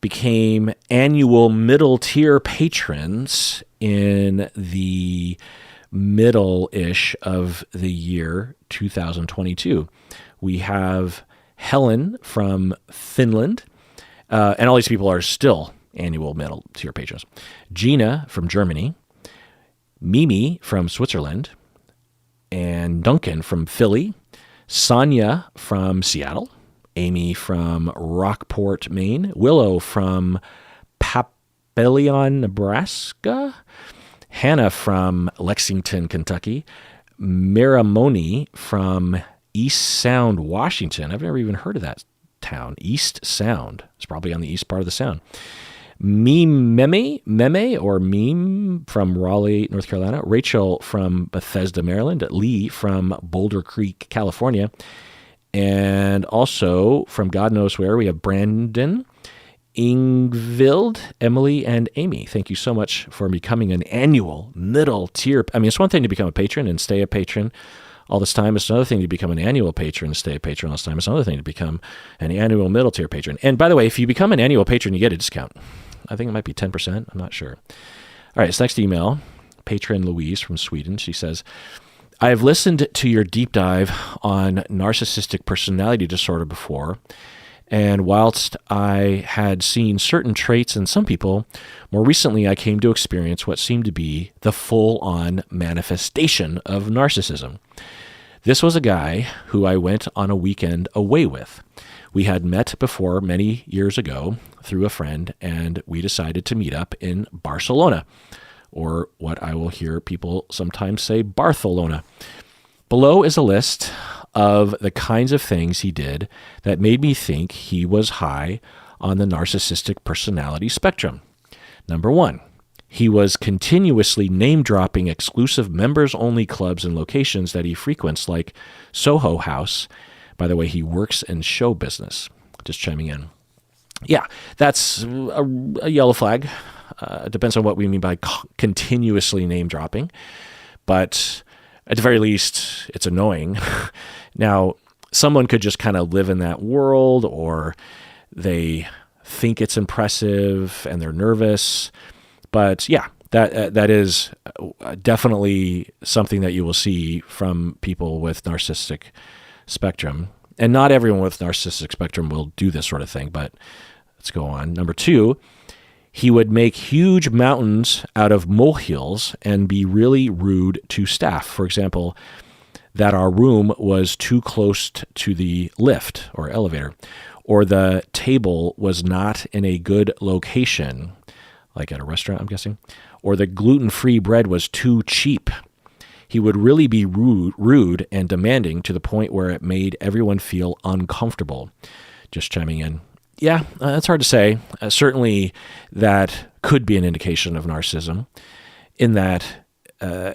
became annual middle tier patrons in the middle-ish of the year 2022. We have Helen from Finland, and all these people are still annual middle tier patrons. Gina from Germany, Mimi from Switzerland, and Duncan from Philly, Sonia from Seattle, Amy from Rockport, Maine, Willow from Papillion, Nebraska, Hannah from Lexington, Kentucky, Miramoni from East Sound, Washington. I've never even heard of that town. East Sound. It's probably on the east part of the Sound. Meme from Raleigh, North Carolina. Rachel from Bethesda, Maryland. Lee from Boulder Creek, California. And also from God knows where, we have Brandon, Ingvild, Emily, and Amy. Thank you so much for becoming an annual middle tier. I mean, it's one thing to become a patron and stay a patron all this time. It's another thing to become an annual patron and stay a patron all this time. It's another thing to become an annual middle tier patron. And by the way, if you become an annual patron, you get a discount. I think it might be 10%. I'm not sure. All right, this next email, patron Louise from Sweden. She says, I have listened to your deep dive on narcissistic personality disorder before, and whilst I had seen certain traits in some people, more recently I came to experience what seemed to be the full-on manifestation of narcissism. This was a guy who I went on a weekend away with. We had met before many years ago through a friend, and we decided to meet up in Barcelona, or what I will hear people sometimes say, Barcelona. Below is a list of the kinds of things he did that made me think he was high on the narcissistic personality spectrum. Number 1, He was continuously name-dropping exclusive members-only clubs and locations that he frequents, like Soho House. By the way, he works in show business. Just chiming in. Yeah, that's a yellow flag. It depends on what we mean by continuously name-dropping. But at the very least, it's annoying. Now, someone could just kind of live in that world, or they think it's impressive and they're nervous. But yeah, that is definitely something that you will see from people with narcissistic spectrum. And not everyone with narcissistic spectrum will do this sort of thing, but let's go on. Number 2, he would make huge mountains out of molehills and be really rude to staff. For example, that our room was too close to the lift or elevator, or the table was not in a good location, like at a restaurant, I'm guessing, or the gluten-free bread was too cheap. He would really be rude and demanding to the point where it made everyone feel uncomfortable. Just chiming in. Yeah, it's hard to say. Certainly that could be an indication of narcissism, in that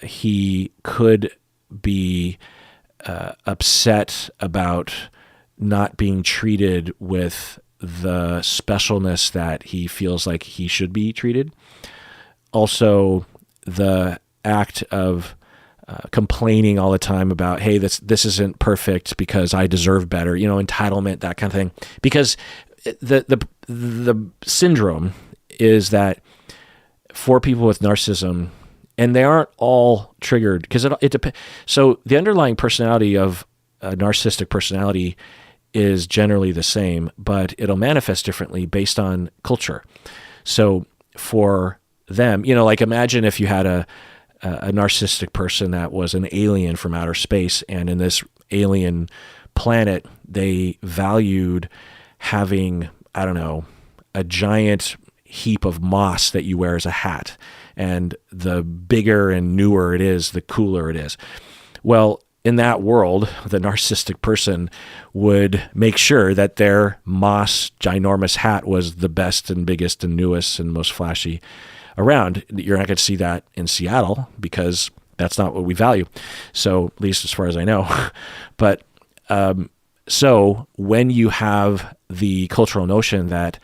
he could be upset about not being treated with the specialness that he feels like he should be treated. Also, the act of complaining all the time about, hey, this isn't perfect because I deserve better, entitlement, that kind of thing. Because the syndrome is that for people with narcissism, and they aren't all triggered, because it depends. So the underlying personality of a narcissistic personality is generally the same, but it'll manifest differently based on culture. So for them, like imagine if you had a narcissistic person that was an alien from outer space, and in this alien planet, they valued having, I don't know, a giant heap of moss that you wear as a hat. And the bigger and newer it is, the cooler it is. Well, in that world, the narcissistic person would make sure that their moss ginormous hat was the best and biggest and newest and most flashy around. You're not going to see that in Seattle because that's not what we value. So, at least as far as I know. But so when you have the cultural notion that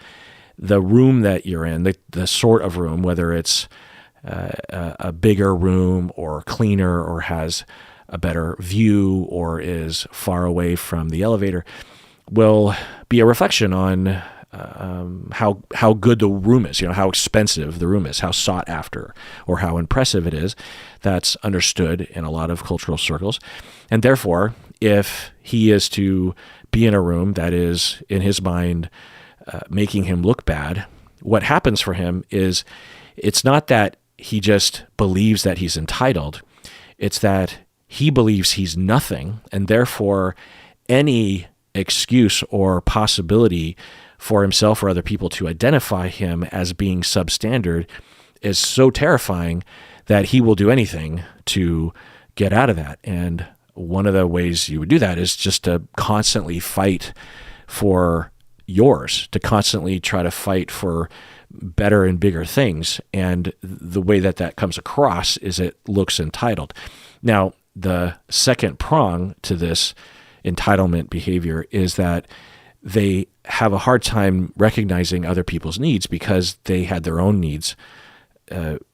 the room that you're in, the sort of room, whether it's a bigger room or cleaner or has a better view or is far away from the elevator, will be a reflection on how good the room is, how expensive the room is, how sought after, or how impressive it is. That's understood in a lot of cultural circles. And therefore, if he is to be in a room that is, in his mind, making him look bad, what happens for him is it's not that he just believes that he's entitled. It's that he believes he's nothing, and therefore any excuse or possibility for himself or other people to identify him as being substandard is so terrifying that he will do anything to get out of that. And one of the ways you would do that is just to constantly fight for yours, to constantly try to fight for better and bigger things. And the way that comes across is it looks entitled. Now, the second prong to this entitlement behavior is that they have a hard time recognizing other people's needs because they had their own needs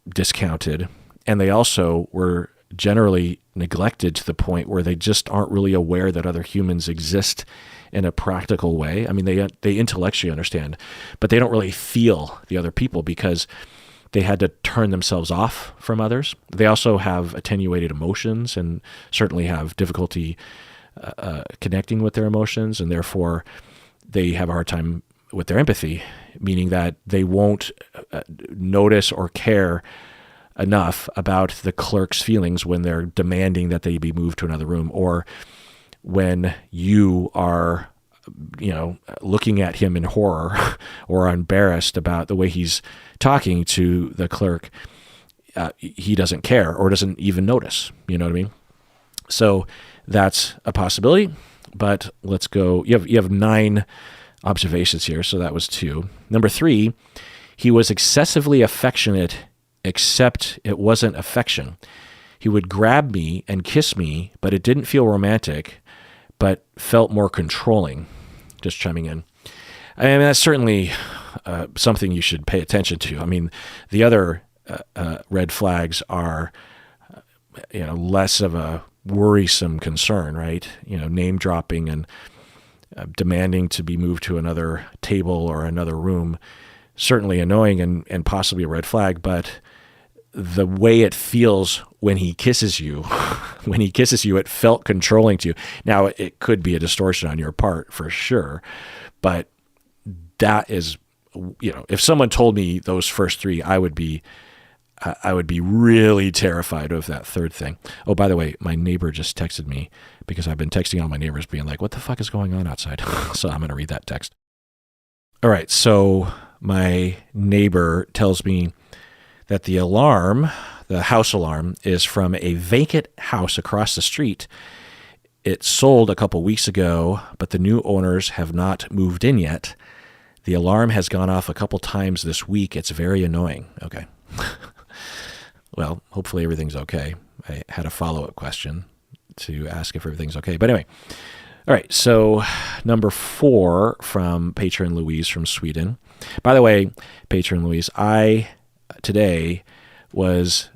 discounted, and they also were generally neglected to the point where they just aren't really aware that other humans exist in a practical way. I mean, they intellectually understand, but they don't really feel the other people because they had to turn themselves off from others. They also have attenuated emotions and certainly have difficulty connecting with their emotions, and therefore they have a hard time with their empathy, meaning that they won't notice or care enough about the clerk's feelings when they're demanding that they be moved to another room, or when you are, looking at him in horror or embarrassed about the way he's talking to the clerk. He doesn't care or doesn't even notice. You know what I mean? So that's a possibility. But let's go. You have 9 observations here, so that was 2. Number 3, he was excessively affectionate except it wasn't affection. He would grab me and kiss me, but it didn't feel romantic, but felt more controlling. Just chiming in. I mean, that's certainly something you should pay attention to. I mean, the other red flags are, less of a worrisome concern, right? Name dropping and demanding to be moved to another table or another room. Certainly annoying and possibly a red flag, but the way it feels when he kisses you, it felt controlling to you. Now, it could be a distortion on your part for sure, but that is, if someone told me those first three, I would be really terrified of that third thing. Oh, by the way, my neighbor just texted me because I've been texting all my neighbors being like, what the fuck is going on outside? So I'm going to read that text. All right. So my neighbor tells me that the alarm, the house alarm, is from a vacant house across the street. It sold a couple weeks ago, but the new owners have not moved in yet. The alarm has gone off a couple times this week. It's very annoying. Okay. Well, hopefully everything's okay. I had a follow-up question to ask if everything's okay. But anyway, all right. So number 4 from patron Louise from Sweden. By the way, patron Louise, I today was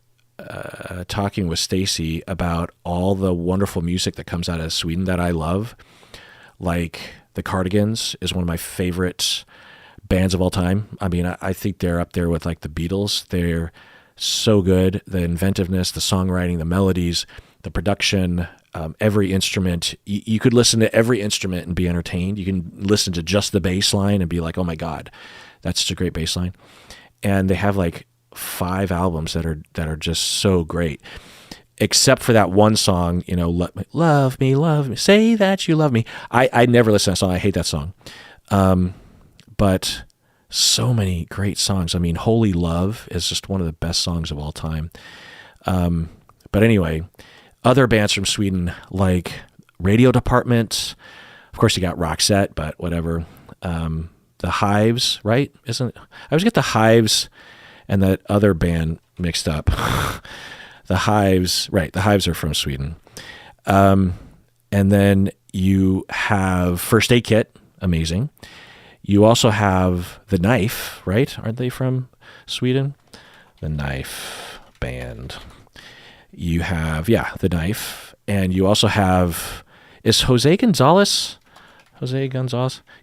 talking with Stacy about all the wonderful music that comes out of Sweden that I love. Like the Cardigans is one of my favorite bands of all time. I mean, I think they're up there with like the Beatles. They're so good. The inventiveness, the songwriting, the melodies, the production, every instrument. You could listen to every instrument and be entertained. You can listen to just the bass line and be like, oh my God, that's such a great bass line. And they have like 5 albums that are just so great. Except for that one song, love me, say that you love me. I never listen to that song. I hate that song. But so many great songs. I mean, Holy Love is just one of the best songs of all time. But anyway, other bands from Sweden like Radio Department. Of course, you got Roxette, but whatever. The Hives, right? I always get the Hives and that other band mixed up. The Hives, right? The Hives are from Sweden. And then you have First Aid Kit, amazing. You also have The Knife, right? Aren't they from Sweden? The Knife band. You have, The Knife. And you also have, is Jose Gonzalez?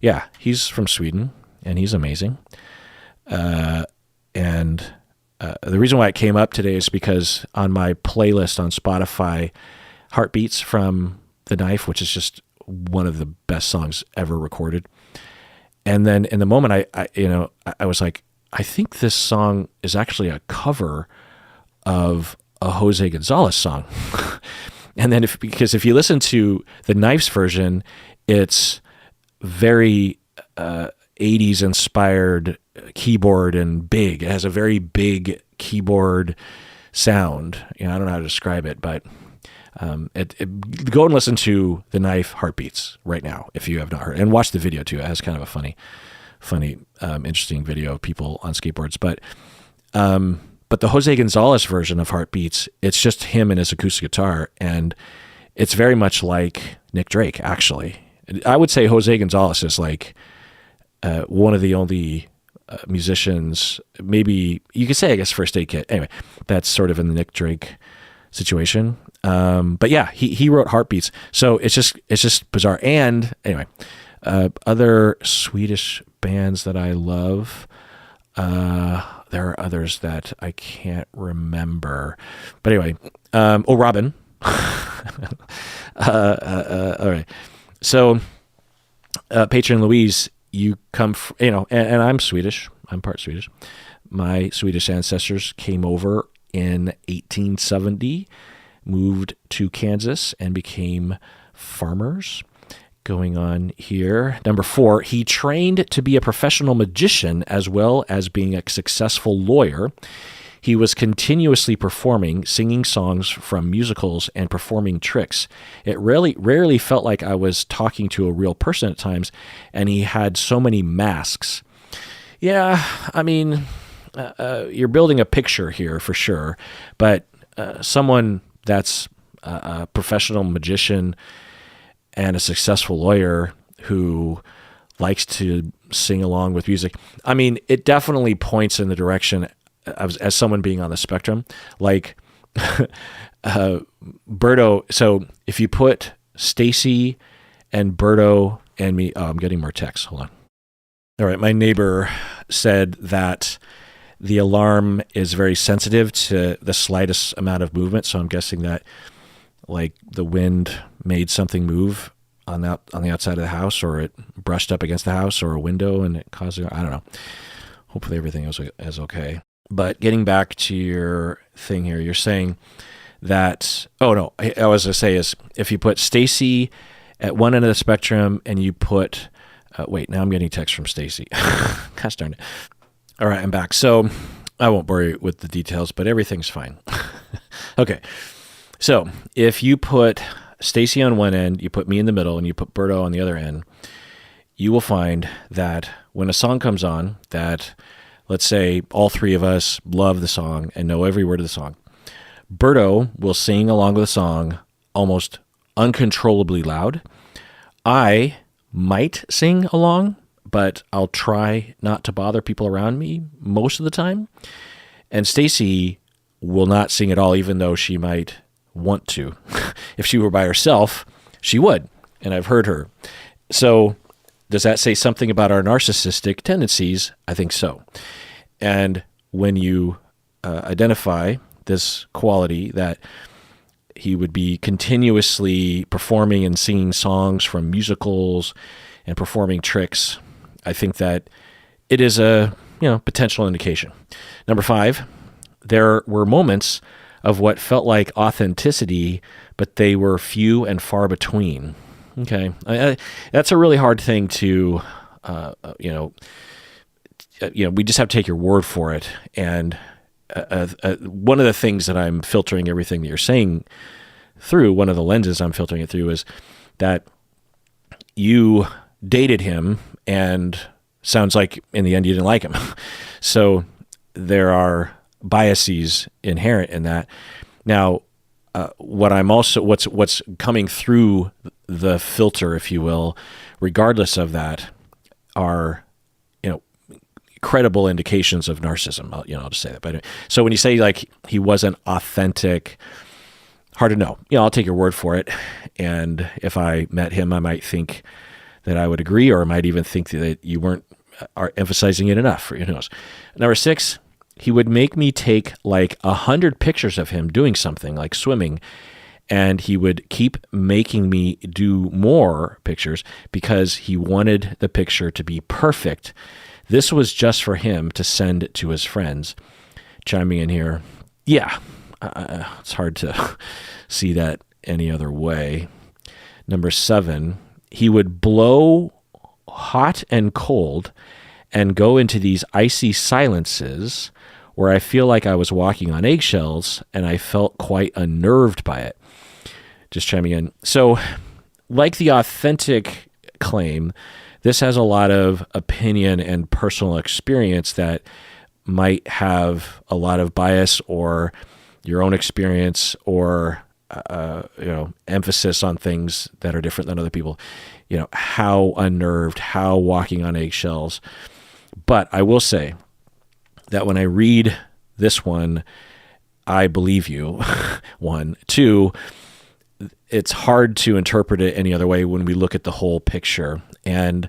Yeah, he's from Sweden, and he's amazing. The reason why it came up today is because on my playlist on Spotify, Heartbeats from The Knife, which is just one of the best songs ever recorded. And then in the moment, I was like, I think this song is actually a cover of a Jose Gonzalez song. And then because if you listen to the Knife's version, it's very 80s inspired keyboard and big. It has a very big keyboard sound. I don't know how to describe it, but go and listen to The Knife Heartbeats right now if you have not heard, and watch the video too. It has kind of a funny, interesting video of people on skateboards. But the Jose Gonzalez version of Heartbeats, it's just him and his acoustic guitar, and it's very much like Nick Drake. Actually, I would say Jose Gonzalez is like one of the only musicians. Maybe you could say, I guess, First Aid Kit. Anyway, that's sort of in the Nick Drake situation. But yeah, he wrote Heartbeats. So it's just bizarre. And anyway, other Swedish bands that I love, there are others that I can't remember, but anyway, Robin. All right. So, patron Louise, you come, and I'm Swedish. I'm part Swedish. My Swedish ancestors came over in 1870, moved to Kansas, and became farmers. Going on here. Number 4, he trained to be a professional magician as well as being a successful lawyer. He was continuously performing, singing songs from musicals and performing tricks. It rarely felt like I was talking to a real person at times, and he had so many masks. Yeah, I mean, you're building a picture here for sure, but someone that's a professional magician and a successful lawyer who likes to sing along with music. I mean, it definitely points in the direction of, as someone being on the spectrum, like Berto. So if you put Stacy and Berto and me, oh, I'm getting more texts. Hold on. All right. My neighbor said that the alarm is very sensitive to the slightest amount of movement. So I'm guessing that like the wind made something move on the outside of the house, or it brushed up against the house or a window and it caused I don't know. Hopefully everything is okay. But getting back to your thing here, you're saying that, oh no, I was going to say is if you put Stacy at one end of the spectrum and you put, wait, now I'm getting text from Stacy. Gosh darn it. All right, I'm back. So I won't bore you with the details, but everything's fine. Okay. So if you put Stacy on one end, you put me in the middle, and you put Berto on the other end, you will find that when a song comes on that, let's say all three of us love the song and know every word of the song, Berto will sing along with the song almost uncontrollably loud. I might sing along, but I'll try not to bother people around me most of the time. And Stacy will not sing at all, even though she might want to. If she were by herself, she would, and I've heard her. So does that say something about our narcissistic tendencies? I think so. And when you identify this quality that he would be continuously performing and singing songs from musicals and performing tricks, I think that it is a potential indication. Number 5, there were moments of what felt like authenticity, but they were few and far between. Okay, that's a really hard thing to, we just have to take your word for it. And one of the things that I'm filtering everything that you're saying through, one of the lenses I'm filtering it through, is that you dated him and sounds like in the end you didn't like him. So there are biases inherent in that. Now, what's coming through the filter, if you will, regardless of that, are credible indications of narcissism. I'll just say that. But anyway, so when you say like he wasn't authentic, hard to know. I'll take your word for it. And if I met him, I might think that I would agree, or I might even think that you weren't emphasizing it enough. Who knows? Number 6. He would make me take like 100 pictures of him doing something like swimming, and he would keep making me do more pictures because he wanted the picture to be perfect. This was just for him to send to his friends. Chiming in here, yeah, it's hard to see that any other way. Number 7, he would blow hot and cold and go into these icy silences where I feel like I was walking on eggshells, and I felt quite unnerved by it. Just chiming in. So, like the authentic claim, this has a lot of opinion and personal experience that might have a lot of bias or your own experience or emphasis on things that are different than other people. How unnerved, how walking on eggshells. But I will say that when I read this one, I believe you. 1. 2, it's hard to interpret it any other way when we look at the whole picture. And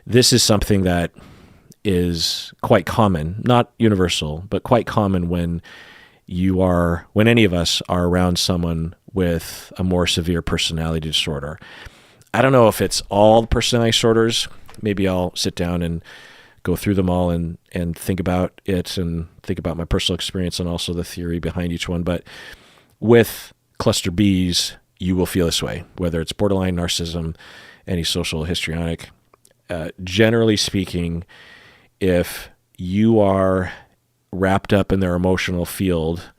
this is something that is quite common, not universal, but quite common when any of us are around someone with a more severe personality disorder. I don't know if it's all personality disorders. Maybe I'll sit down and go through them all and think about it and think about my personal experience and also the theory behind each one. But with cluster Bs, you will feel this way, whether it's borderline narcissism, antisocial, histrionic. Generally speaking, if you are wrapped up in their emotional field,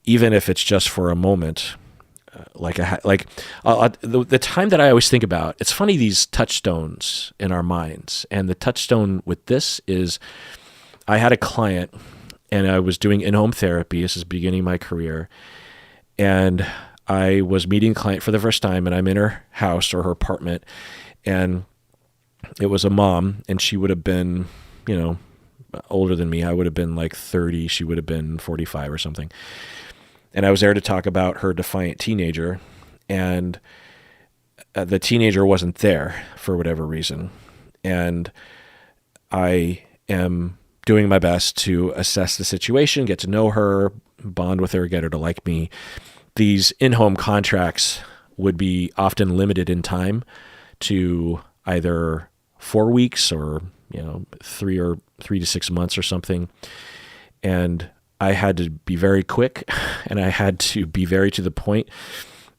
even if it's just for a moment, the time that I always think about, it's funny, these touchstones in our minds. And the touchstone with this is, I had a client and I was doing in-home therapy. This is beginning my career. And I was meeting a client for the first time, and I'm in her house or her apartment, and it was a mom, and she would have been, older than me. I would have been like 30. She would have been 45 or something. And I was there to talk about her defiant teenager, and the teenager wasn't there for whatever reason. And I am doing my best to assess the situation, get to know her, bond with her, get her to like me. These in-home contracts would be often limited in time to either 4 weeks or 3 to 6 months or something. And I had to be very quick, and I had to be very to the point,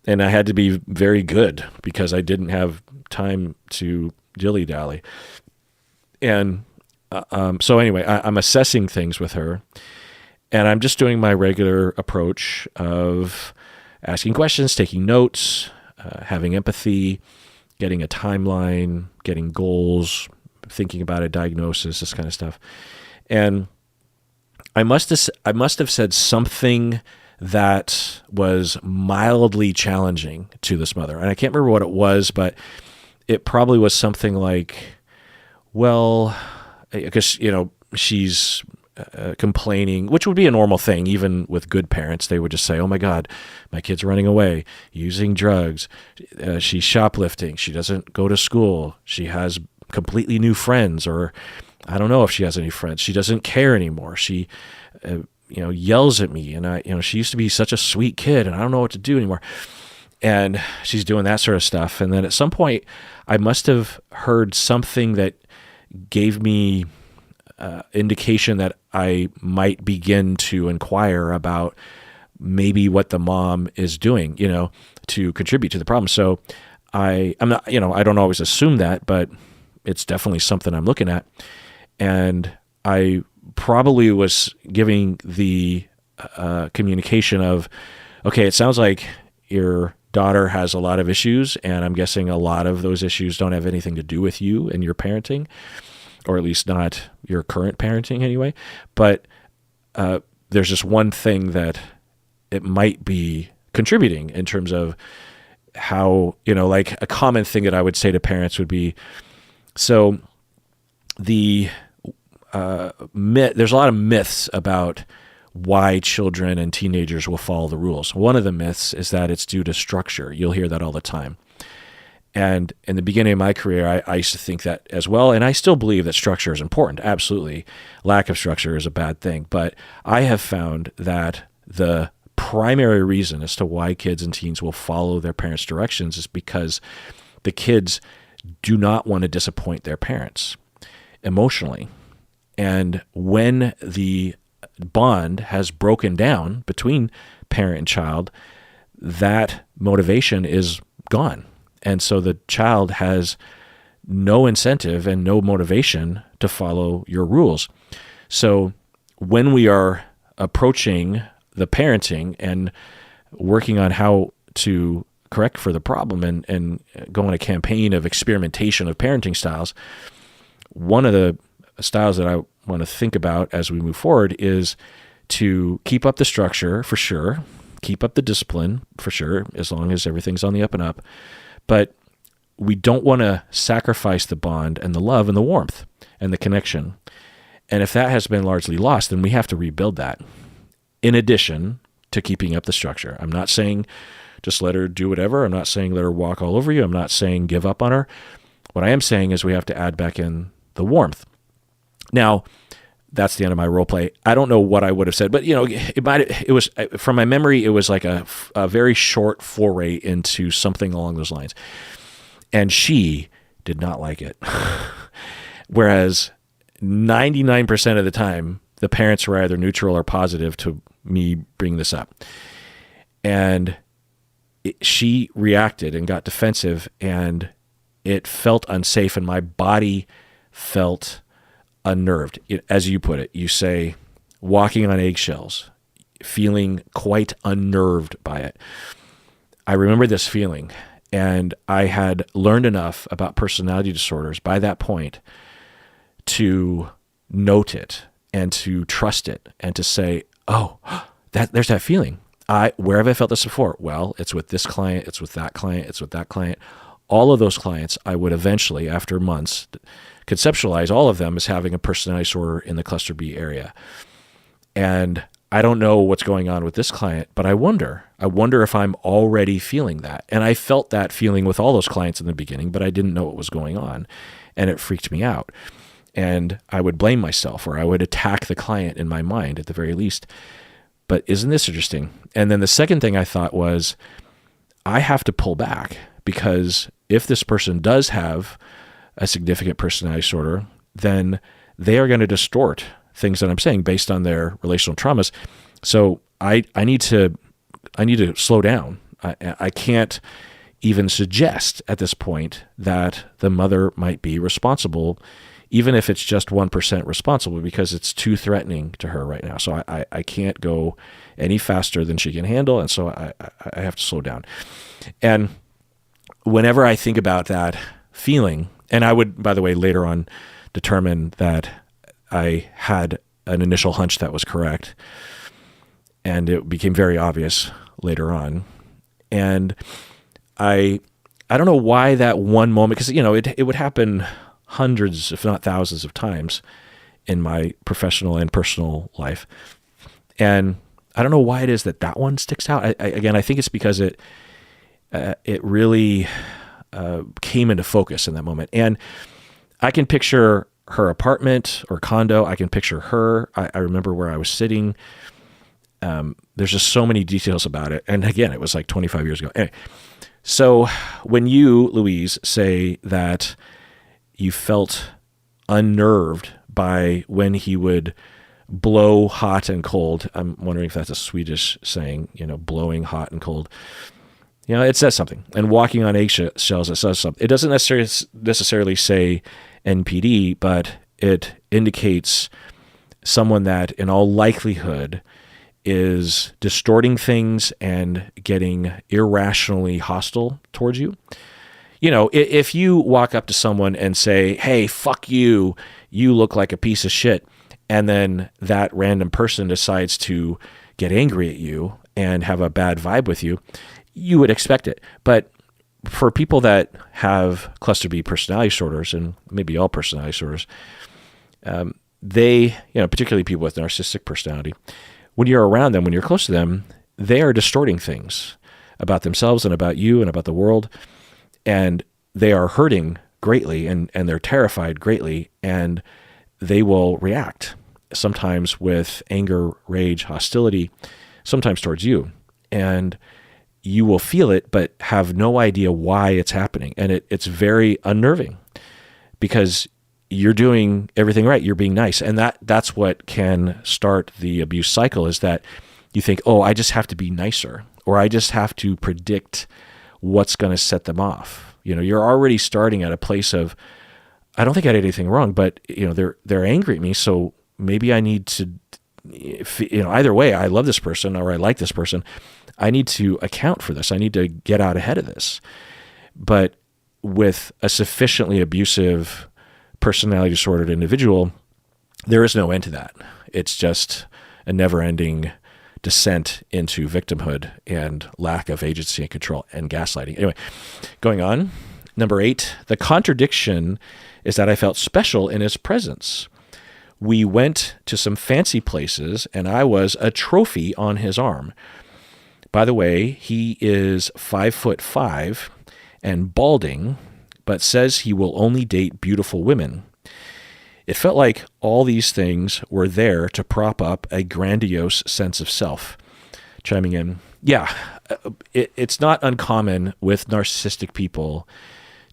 and I had to be very good because I didn't have time to dilly-dally. And so anyway, I'm assessing things with her, and I'm just doing my regular approach of asking questions, taking notes, having empathy, getting a timeline, getting goals, thinking about a diagnosis, this kind of stuff. And I must have said something that was mildly challenging to this mother. And I can't remember what it was, but it probably was something like, well, because, she's complaining, which would be a normal thing. Even with good parents, they would just say, oh my God, my kid's running away, using drugs. She's shoplifting. She doesn't go to school. She has completely new friends, or I don't know if she has any friends. She doesn't care anymore. She, yells at me, and she used to be such a sweet kid, and I don't know what to do anymore. And she's doing that sort of stuff. And then at some point, I must have heard something that gave me indication that I might begin to inquire about maybe what the mom is doing, to contribute to the problem. So I'm not, I don't always assume that, but it's definitely something I'm looking at. And I probably was giving the communication of, okay, it sounds like your daughter has a lot of issues, and I'm guessing a lot of those issues don't have anything to do with you and your parenting, or at least not your current parenting anyway. But there's just one thing that it might be contributing in terms of how, like a common thing that I would say to parents would be, so there's a lot of myths about why children and teenagers will follow the rules. One of the myths is that it's due to structure. You'll hear that all the time. And in the beginning of my career, I used to think that as well. And I still believe that structure is important. Absolutely. Lack of structure is a bad thing. But I have found that the primary reason as to why kids and teens will follow their parents' directions is because the kids do not want to disappoint their parents emotionally. And when the bond has broken down between parent and child, that motivation is gone. And so the child has no incentive and no motivation to follow your rules. So when we are approaching the parenting and working on how to correct for the problem and go on a campaign of experimentation of parenting styles, one of the styles that I want to think about as we move forward is to keep up the structure for sure, keep up the discipline for sure, as long as everything's on the up and up. But we don't want to sacrifice the bond and the love and the warmth and the connection. And if that has been largely lost, then we have to rebuild that in addition to keeping up the structure. I'm not saying just let her do whatever. I'm not saying let her walk all over you. I'm not saying give up on her. What I am saying is we have to add back in the warmth. Now, that's the end of my role play. I don't know what I would have said, but it was from my memory, it was like a very short foray into something along those lines. And she did not like it. Whereas 99% of the time, the parents were either neutral or positive to me bringing this up. And she reacted and got defensive, and it felt unsafe, and my body felt unnerved. As you put it, you say walking on eggshells, feeling quite unnerved by it. I remember this feeling, and I had learned enough about personality disorders by that point to note it and to trust it and to say, oh, there's that feeling. Where have I felt this before? Well, it's with this client, it's with that client, it's with that client. All of those clients, I would eventually, after months, conceptualize all of them as having a personality disorder in the cluster B area. And I don't know what's going on with this client, but I wonder if I'm already feeling that. And I felt that feeling with all those clients in the beginning, but I didn't know what was going on. And it freaked me out. And I would blame myself, or I would attack the client in my mind at the very least. But isn't this interesting? And then the second thing I thought was, I have to pull back, because if this person does have a significant personality disorder, then they are going to distort things that I'm saying based on their relational traumas. So I need to slow down. I can't even suggest at this point that the mother might be responsible, even if it's just 1% responsible, because it's too threatening to her right now. So I can't go any faster than she can handle. And so I have to slow down. And whenever I think about that feeling, and I would, by the way, later on determine that I had an initial hunch that was correct, and it became very obvious later on. And I don't know why that one moment, because it would happen hundreds, if not thousands of times in my professional and personal life. And I don't know why it is that one sticks out. I think it's because it really came into focus in that moment. And I can picture her apartment or condo. I can picture her. I remember where I was sitting. There's just so many details about it. And again, it was like 25 years ago. Anyway, so when you, Louise, say that you felt unnerved by when he would blow hot and cold, I'm wondering if that's a Swedish saying, blowing hot and cold. It says something. And walking on eggshells, it says something. It doesn't necessarily say NPD, but it indicates someone that in all likelihood is distorting things and getting irrationally hostile towards you. If you walk up to someone and say, hey, fuck you, you look like a piece of shit, and then that random person decides to get angry at you and have a bad vibe with you, you would expect it. But for people that have cluster B personality disorders, and maybe all personality disorders, they, particularly people with narcissistic personality, when you're around them, when you're close to them, they are distorting things about themselves and about you and about the world. And they are hurting greatly, and they're terrified greatly, and they will react, sometimes with anger, rage, hostility, sometimes towards you. And you will feel it, but have no idea why it's happening. And it's very unnerving, because you're doing everything right. You're being nice. And that's what can start the abuse cycle, is that you think, oh, I just have to be nicer, or I just have to predict what's going to set them off. You're already starting at a place of, I don't think I did anything wrong, but they're angry at me, so maybe I need to, either way, I love this person or I like this person. I need to account for this. I need to get out ahead of this. But with a sufficiently abusive personality disordered individual, there is no end to that. It's just a never-ending descent into victimhood and lack of agency and control and gaslighting. Anyway, going on. Number 8, the contradiction is that I felt special in his presence. We went to some fancy places, and I was a trophy on his arm. By the way, he is 5'5" and balding, but says he will only date beautiful women. It felt like all these things were there to prop up a grandiose sense of self. Chiming in, yeah, it's not uncommon with narcissistic people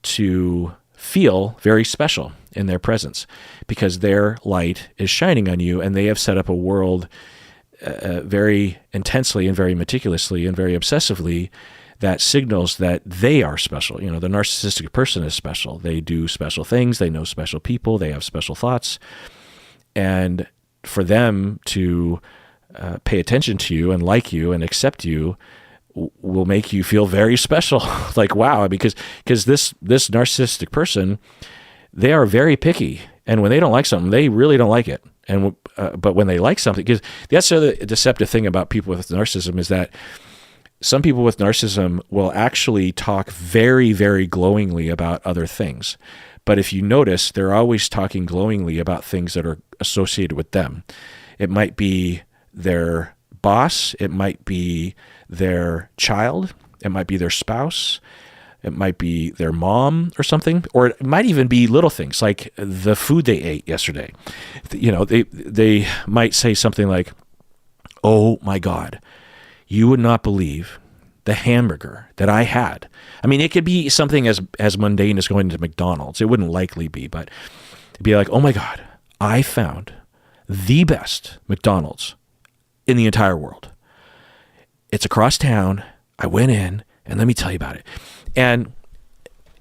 to feel very special in their presence, because their light is shining on you, and they have set up a world very intensely and very meticulously and very obsessively that signals that they are special. The narcissistic person is special. They do special things. They know special people. They have special thoughts. And for them to pay attention to you and like you and accept you will make you feel very special. Like, wow, because this narcissistic person, they are very picky. And when they don't like something, they really don't like it. And but when they like something, because that's the other deceptive thing about people with narcissism is that some people with narcissism will actually talk very, very glowingly about other things. But if you notice, they're always talking glowingly about things that are associated with them. It might be their boss. It might be their child. It might be their spouse. It might be their mom or something. Or it might even be little things like the food they ate yesterday. You know, they might say something like, "Oh my God, you would not believe the hamburger that I had." I mean, it could be something as mundane as going to McDonald's. It wouldn't likely be, but it'd be like, "Oh my God, I found the best McDonald's in the entire world. It's across town. I went in, and let me tell you about it." And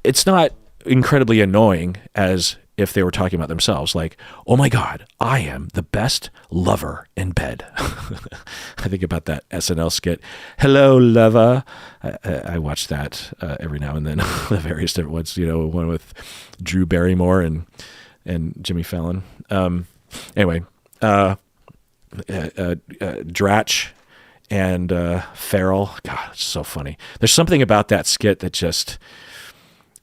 it's not incredibly annoying as if they were talking about themselves, like, "Oh my God, I am the best lover in bed." I think about that SNL skit, "Hello, lover." I watch that every now and then, the various different ones, you know, one with Drew Barrymore and Jimmy Fallon. Anyway, Dratch and Farrell. God, it's so funny. There's something about that skit that just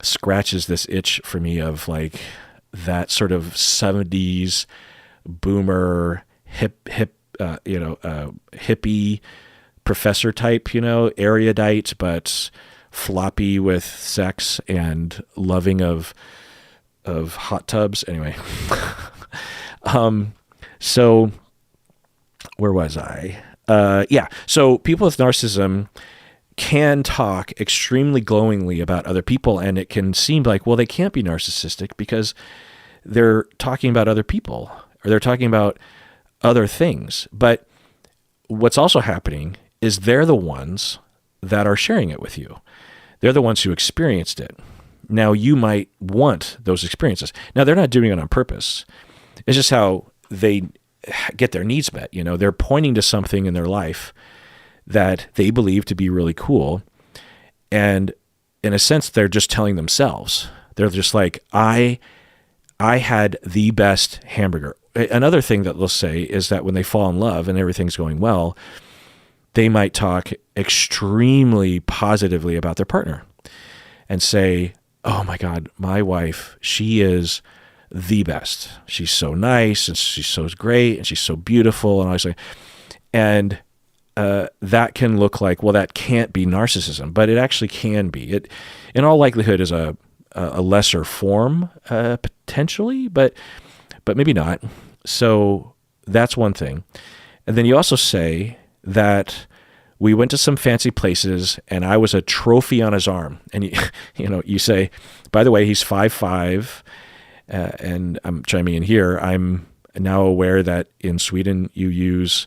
scratches this itch for me of like that sort of 70s boomer hippie professor type, you know, erudite but floppy with sex and loving of hot tubs. Anyway, so where was I? So people with narcissism can talk extremely glowingly about other people, and it can seem like, well, they can't be narcissistic because they're talking about other people or they're talking about other things. But what's also happening is they're the ones that are sharing it with you. They're the ones who experienced it. Now, you might want those experiences. Now, they're not doing it on purpose. It's just how they get their needs met. You know, they're pointing to something in their life that they believe to be really cool. And in a sense, they're just telling themselves. They're just like, I had the best hamburger. Another thing that they'll say is that when they fall in love and everything's going well, they might talk extremely positively about their partner and say, "Oh my God, my wife, she is the best. She's so nice and she's so great and she's so beautiful." And I was like, and that can look like, well, that can't be narcissism, but it actually can be. It, in all likelihood, is a lesser form potentially, but maybe not. So that's one thing. And then you also say that we went to some fancy places and I was a trophy on his arm. And you say, by the way, he's 5'5", and I'm chiming in here. I'm now aware that in Sweden you use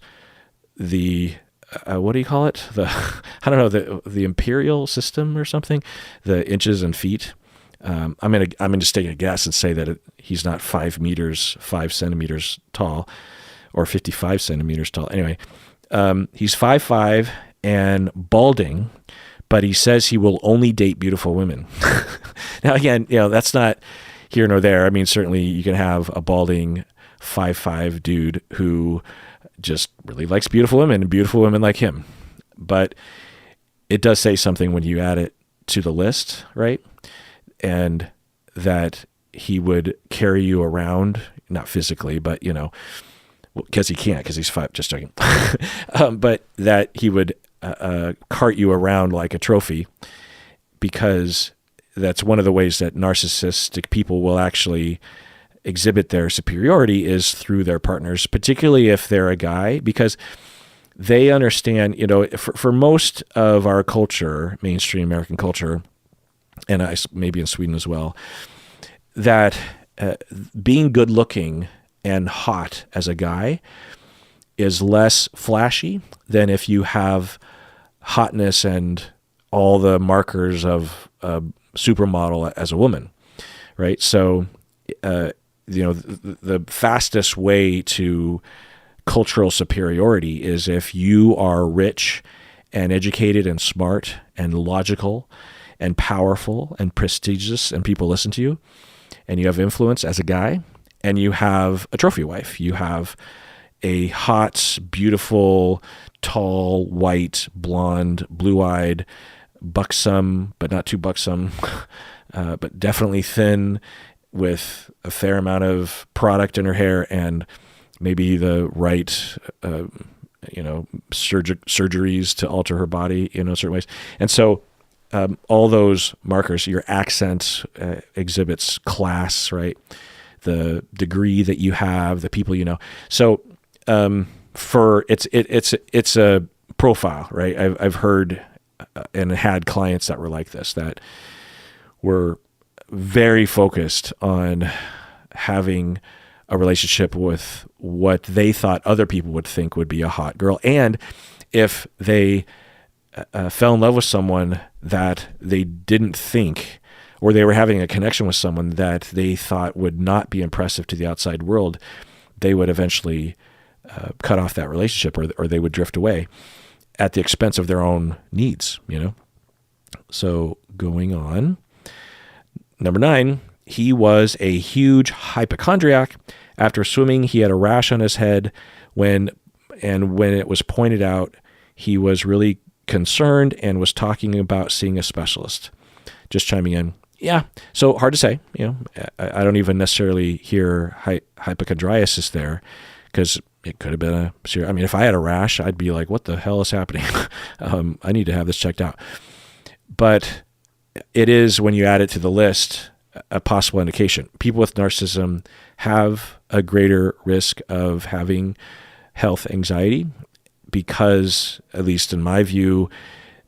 the what do you call it? I don't know, the imperial system or something, the inches and feet. I'm gonna just take a guess and say that he's not 5 meters 5 centimeters tall, or 55 centimeters tall. Anyway, he's 5'5" and balding, but he says he will only date beautiful women. Now again, that's not here nor there. I mean, certainly you can have a balding 5'5" dude who just really likes beautiful women and beautiful women like him. But it does say something when you add it to the list, right? And that he would carry you around, not physically, but, because he can't, because he's 5, just joking. But that he would cart you around like a trophy, because that's one of the ways that narcissistic people will actually exhibit their superiority is through their partners, particularly if they're a guy, because they understand, for most of our culture, mainstream American culture, and maybe in Sweden as well, that being good looking and hot as a guy is less flashy than if you have hotness and all the markers of a supermodel as a woman, right? So, the fastest way to cultural superiority is if you are rich and educated and smart and logical and powerful and prestigious and people listen to you and you have influence as a guy, and you have a trophy wife. You have a hot, beautiful, tall, white, blonde, blue-eyed, buxom, but not too buxom, but definitely thin, with a fair amount of product in her hair and maybe the right, surgeries to alter her body, certain ways. And so all those markers, your accent exhibits class, right? The degree that you have, the people you know. So it's a profile, right? I've heard and had clients that were like this, that were very focused on having a relationship with what they thought other people would think would be a hot girl. And if they fell in love with someone that they didn't think, or they were having a connection with someone that they thought would not be impressive to the outside world, they would eventually cut off that relationship, or they would drift away at the expense of their own needs, So going on. Number 9, he was a huge hypochondriac. After swimming, he had a rash on his head. When it was pointed out, he was really concerned and was talking about seeing a specialist. Just chiming in. Yeah, so hard to say. I don't even necessarily hear hypochondriasis there, because it could have been a serious. I mean, if I had a rash, I'd be like, what the hell is happening? I need to have this checked out. But it is, when you add it to the list, a possible indication. People with narcissism have a greater risk of having health anxiety because, at least in my view,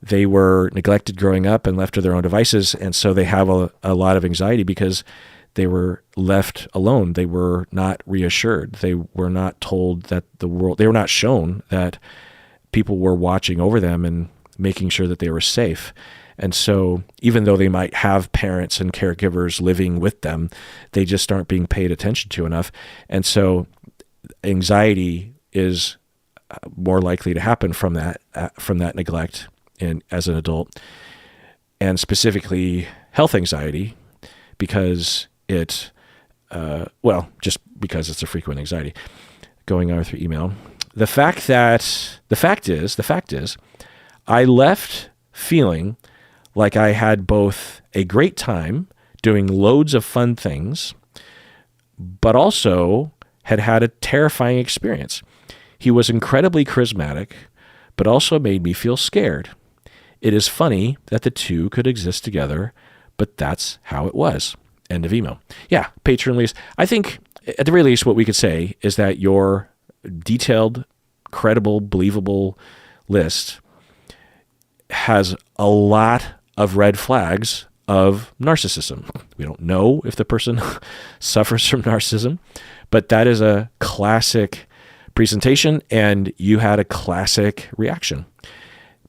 they were neglected growing up and left to their own devices. And so they have a lot of anxiety because they were left alone. They were not reassured. They were not told that they were not shown that people were watching over them and making sure that they were safe. And so even though they might have parents and caregivers living with them, they just aren't being paid attention to enough. And so anxiety is more likely to happen from that neglect as an adult, and specifically health anxiety, because just because it's a frequent anxiety. Going on through email. The fact is, I left feeling like I had both a great time doing loads of fun things, but also had a terrifying experience. He was incredibly charismatic, but also made me feel scared. It is funny that the two could exist together, but that's how it was. End of email. Yeah, patron lease. I think at the very least what we could say is that your detailed, credible, believable list has a lot of red flags of narcissism. We don't know if the person suffers from narcissism, but that is a classic presentation, and you had a classic reaction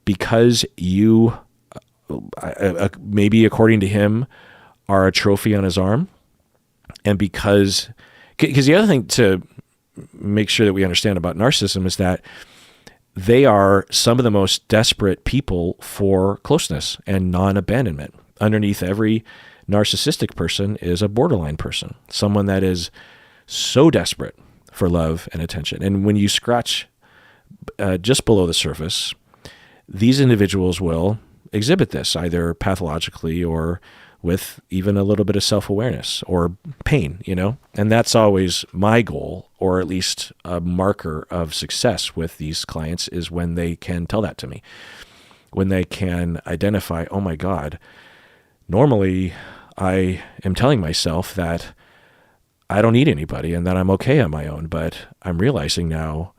because you, maybe according to him, are a trophy on his arm. And because the other thing to make sure that we understand about narcissism is that they are some of the most desperate people for closeness and non-abandonment. Underneath every narcissistic person is a borderline person, someone that is so desperate for love and attention. And when you scratch just below the surface, these individuals will exhibit this either pathologically or with even a little bit of self-awareness or pain, and that's always my goal, or at least a marker of success with these clients, is when they can tell that to me, when they can identify, oh my God, normally I am telling myself that I don't need anybody and that I'm okay on my own, but I'm realizing now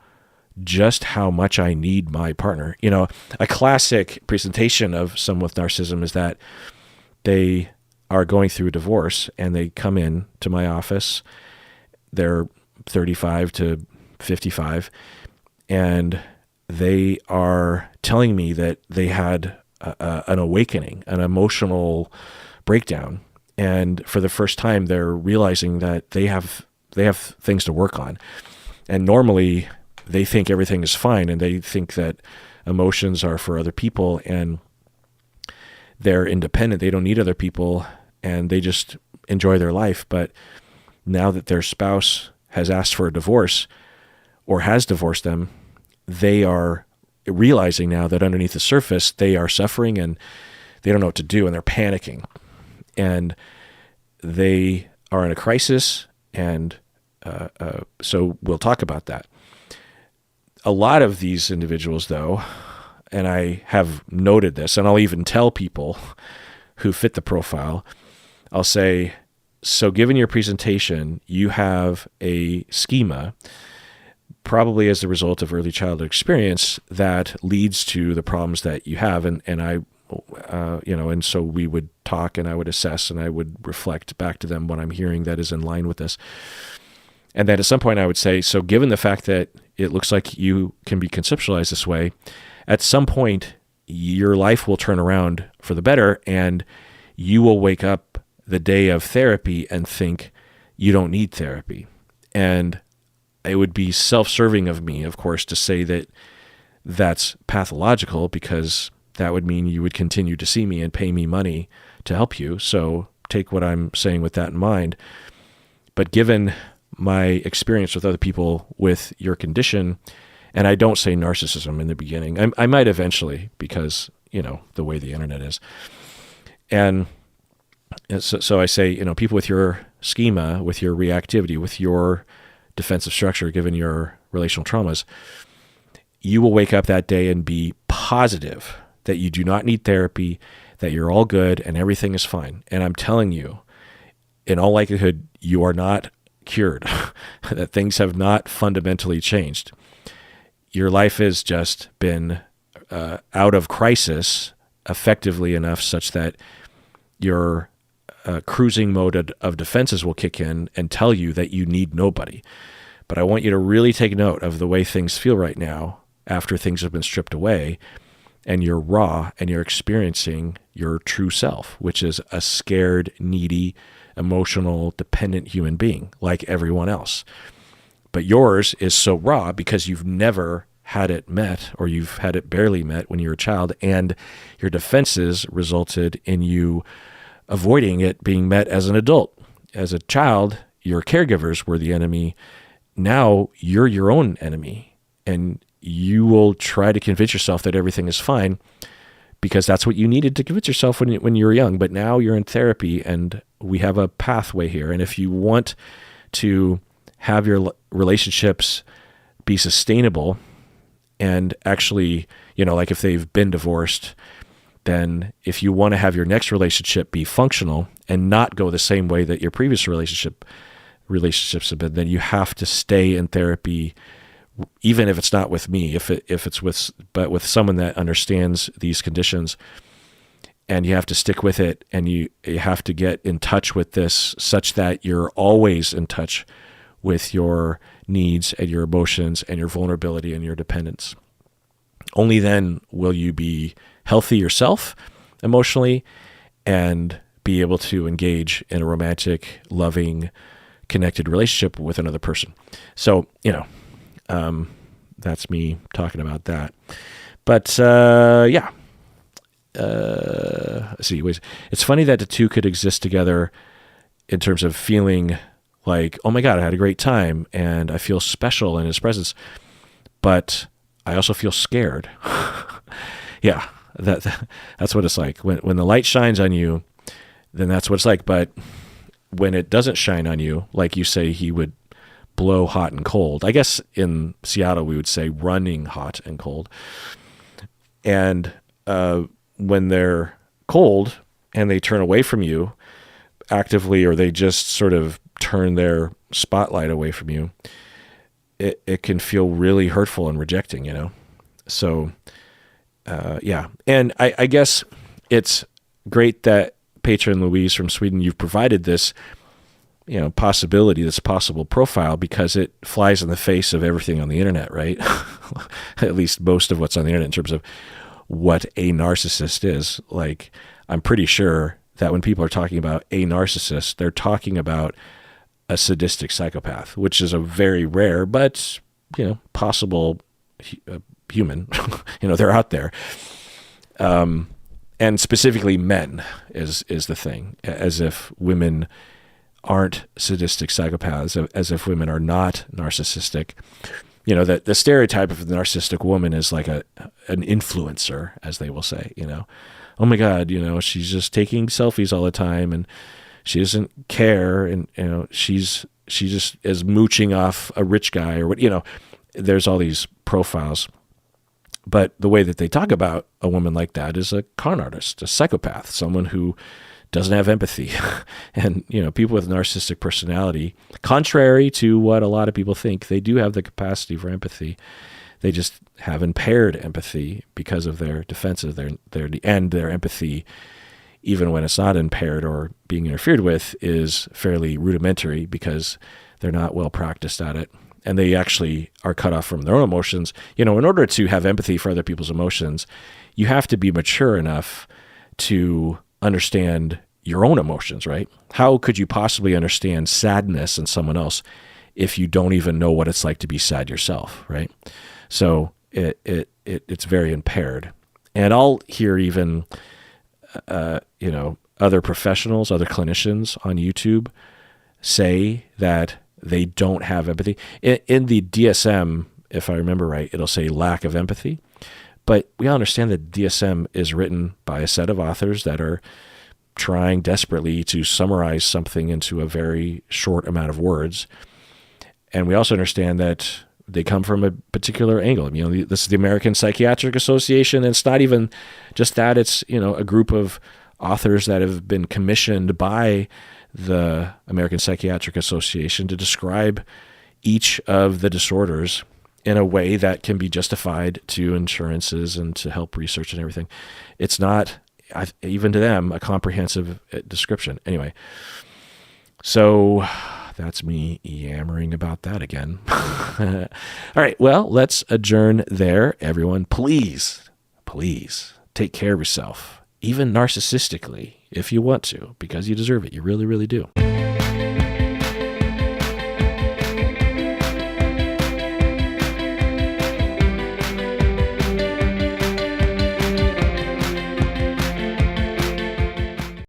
just how much I need my partner. A classic presentation of someone with narcissism is that they are going through a divorce and they come in to my office. They're 35 to 55, and they are telling me that they had an awakening, an emotional breakdown. And for the first time, they're realizing that they have things to work on. And normally they think everything is fine, and they think that emotions are for other people, and they're independent. They don't need other people, and they just enjoy their life. But now that their spouse has asked for a divorce or has divorced them, they are realizing now that underneath the surface, they are suffering and they don't know what to do, and they're panicking. And they are in a crisis, and so we'll talk about that. A lot of these individuals, though, and I have noted this, and I'll even tell people who fit the profile, I'll say, so given your presentation, you have a schema, probably as a result of early childhood experience, that leads to the problems that you have. And I, and so we would talk, and I would assess, and I would reflect back to them what I'm hearing that is in line with this. And then at some point I would say, so given the fact that it looks like you can be conceptualized this way, at some point your life will turn around for the better, and you will wake up the day of therapy and think you don't need therapy. And it would be self-serving of me, of course, to say that that's pathological, because that would mean you would continue to see me and pay me money to help you. So take what I'm saying with that in mind. But given my experience with other people with your condition, and I don't say narcissism in the beginning, I might eventually, because, the way the internet is. And so I say, people with your schema, with your reactivity, with your defensive structure, given your relational traumas, you will wake up that day and be positive that you do not need therapy, that you're all good and everything is fine. And I'm telling you, in all likelihood, you are not cured, that things have not fundamentally changed. Your life has just been out of crisis effectively enough such that your cruising mode of defenses will kick in and tell you that you need nobody. But I want you to really take note of the way things feel right now after things have been stripped away, and you're raw and you're experiencing your true self, which is a scared, needy, emotional, dependent human being like everyone else. But yours is so raw because you've never had it met, or you've had it barely met when you were a child, and your defenses resulted in you avoiding it being met as an adult. As a child, your caregivers were the enemy. Now you're your own enemy, and you will try to convince yourself that everything is fine because that's what you needed to convince yourself when you were young. But now you're in therapy, and we have a pathway here. And if you want to have your relationships be sustainable, and actually, like if they've been divorced, then if you want to have your next relationship be functional and not go the same way that your previous relationships have been, then you have to stay in therapy, even if it's not with me, if it's with someone that understands these conditions. And you have to stick with it, and you have to get in touch with this such that you're always in touch with your needs and your emotions and your vulnerability and your dependence. Only then will you be healthy yourself emotionally and be able to engage in a romantic, loving, connected relationship with another person. So, that's me talking about that. But, yeah. It's funny that the two could exist together in terms of feeling like, oh my God, I had a great time and I feel special in his presence, but I also feel scared. Yeah, that's what it's like. When the light shines on you, then that's what it's like. But when it doesn't shine on you, like you say, he would blow hot and cold. I guess in Seattle, we would say running hot and cold. And when they're cold and they turn away from you actively, or they just sort of turn their spotlight away from you, it can feel really hurtful and rejecting, So, yeah. And I guess it's great that patron Louise from Sweden, you've provided this, possibility, this possible profile, because it flies in the face of everything on the internet, right? At least most of what's on the internet in terms of what a narcissist is. Like, I'm pretty sure that when people are talking about a narcissist, they're talking about a sadistic psychopath, which is a very rare, but, possible human, they're out there. And specifically men is the thing, as if women aren't sadistic psychopaths, as if women are not narcissistic. You know, that the stereotype of the narcissistic woman is like an influencer, as they will say, you know. Oh my God, you know, she's just taking selfies all the time and she doesn't care, and you know, she just is mooching off a rich guy or what, you know. There's all these profiles. But the way that they talk about a woman like that is a con artist, a psychopath, someone who doesn't have empathy. And, you know, people with narcissistic personality, contrary to what a lot of people think, they do have the capacity for empathy. They just have impaired empathy because of their defenses, their empathy, even when it's not impaired or being interfered with, is fairly rudimentary because they're not well practiced at it. And they actually are cut off from their own emotions. You know, in order to have empathy for other people's emotions, you have to be mature enough to understand your own emotions, right? How could you possibly understand sadness in someone else if you don't even know what it's like to be sad yourself, right? So it's very impaired. And I'll hear even, you know, other professionals, other clinicians on YouTube say that they don't have empathy. In the DSM, if I remember right, it'll say lack of empathy. But we all understand that DSM is written by a set of authors that are trying desperately to summarize something into a very short amount of words. And we also understand that they come from a particular angle. You know, this is the American Psychiatric Association, and it's not even just that. It's, you know, a group of authors that have been commissioned by the American Psychiatric Association to describe each of the disorders in a way that can be justified to insurances and to help research and everything. It's not, even to them, a comprehensive description. Anyway, so that's me yammering about that again. All right, well, let's adjourn there. Everyone, please take care of yourself, even narcissistically, if you want to, because you deserve it. You really, really do.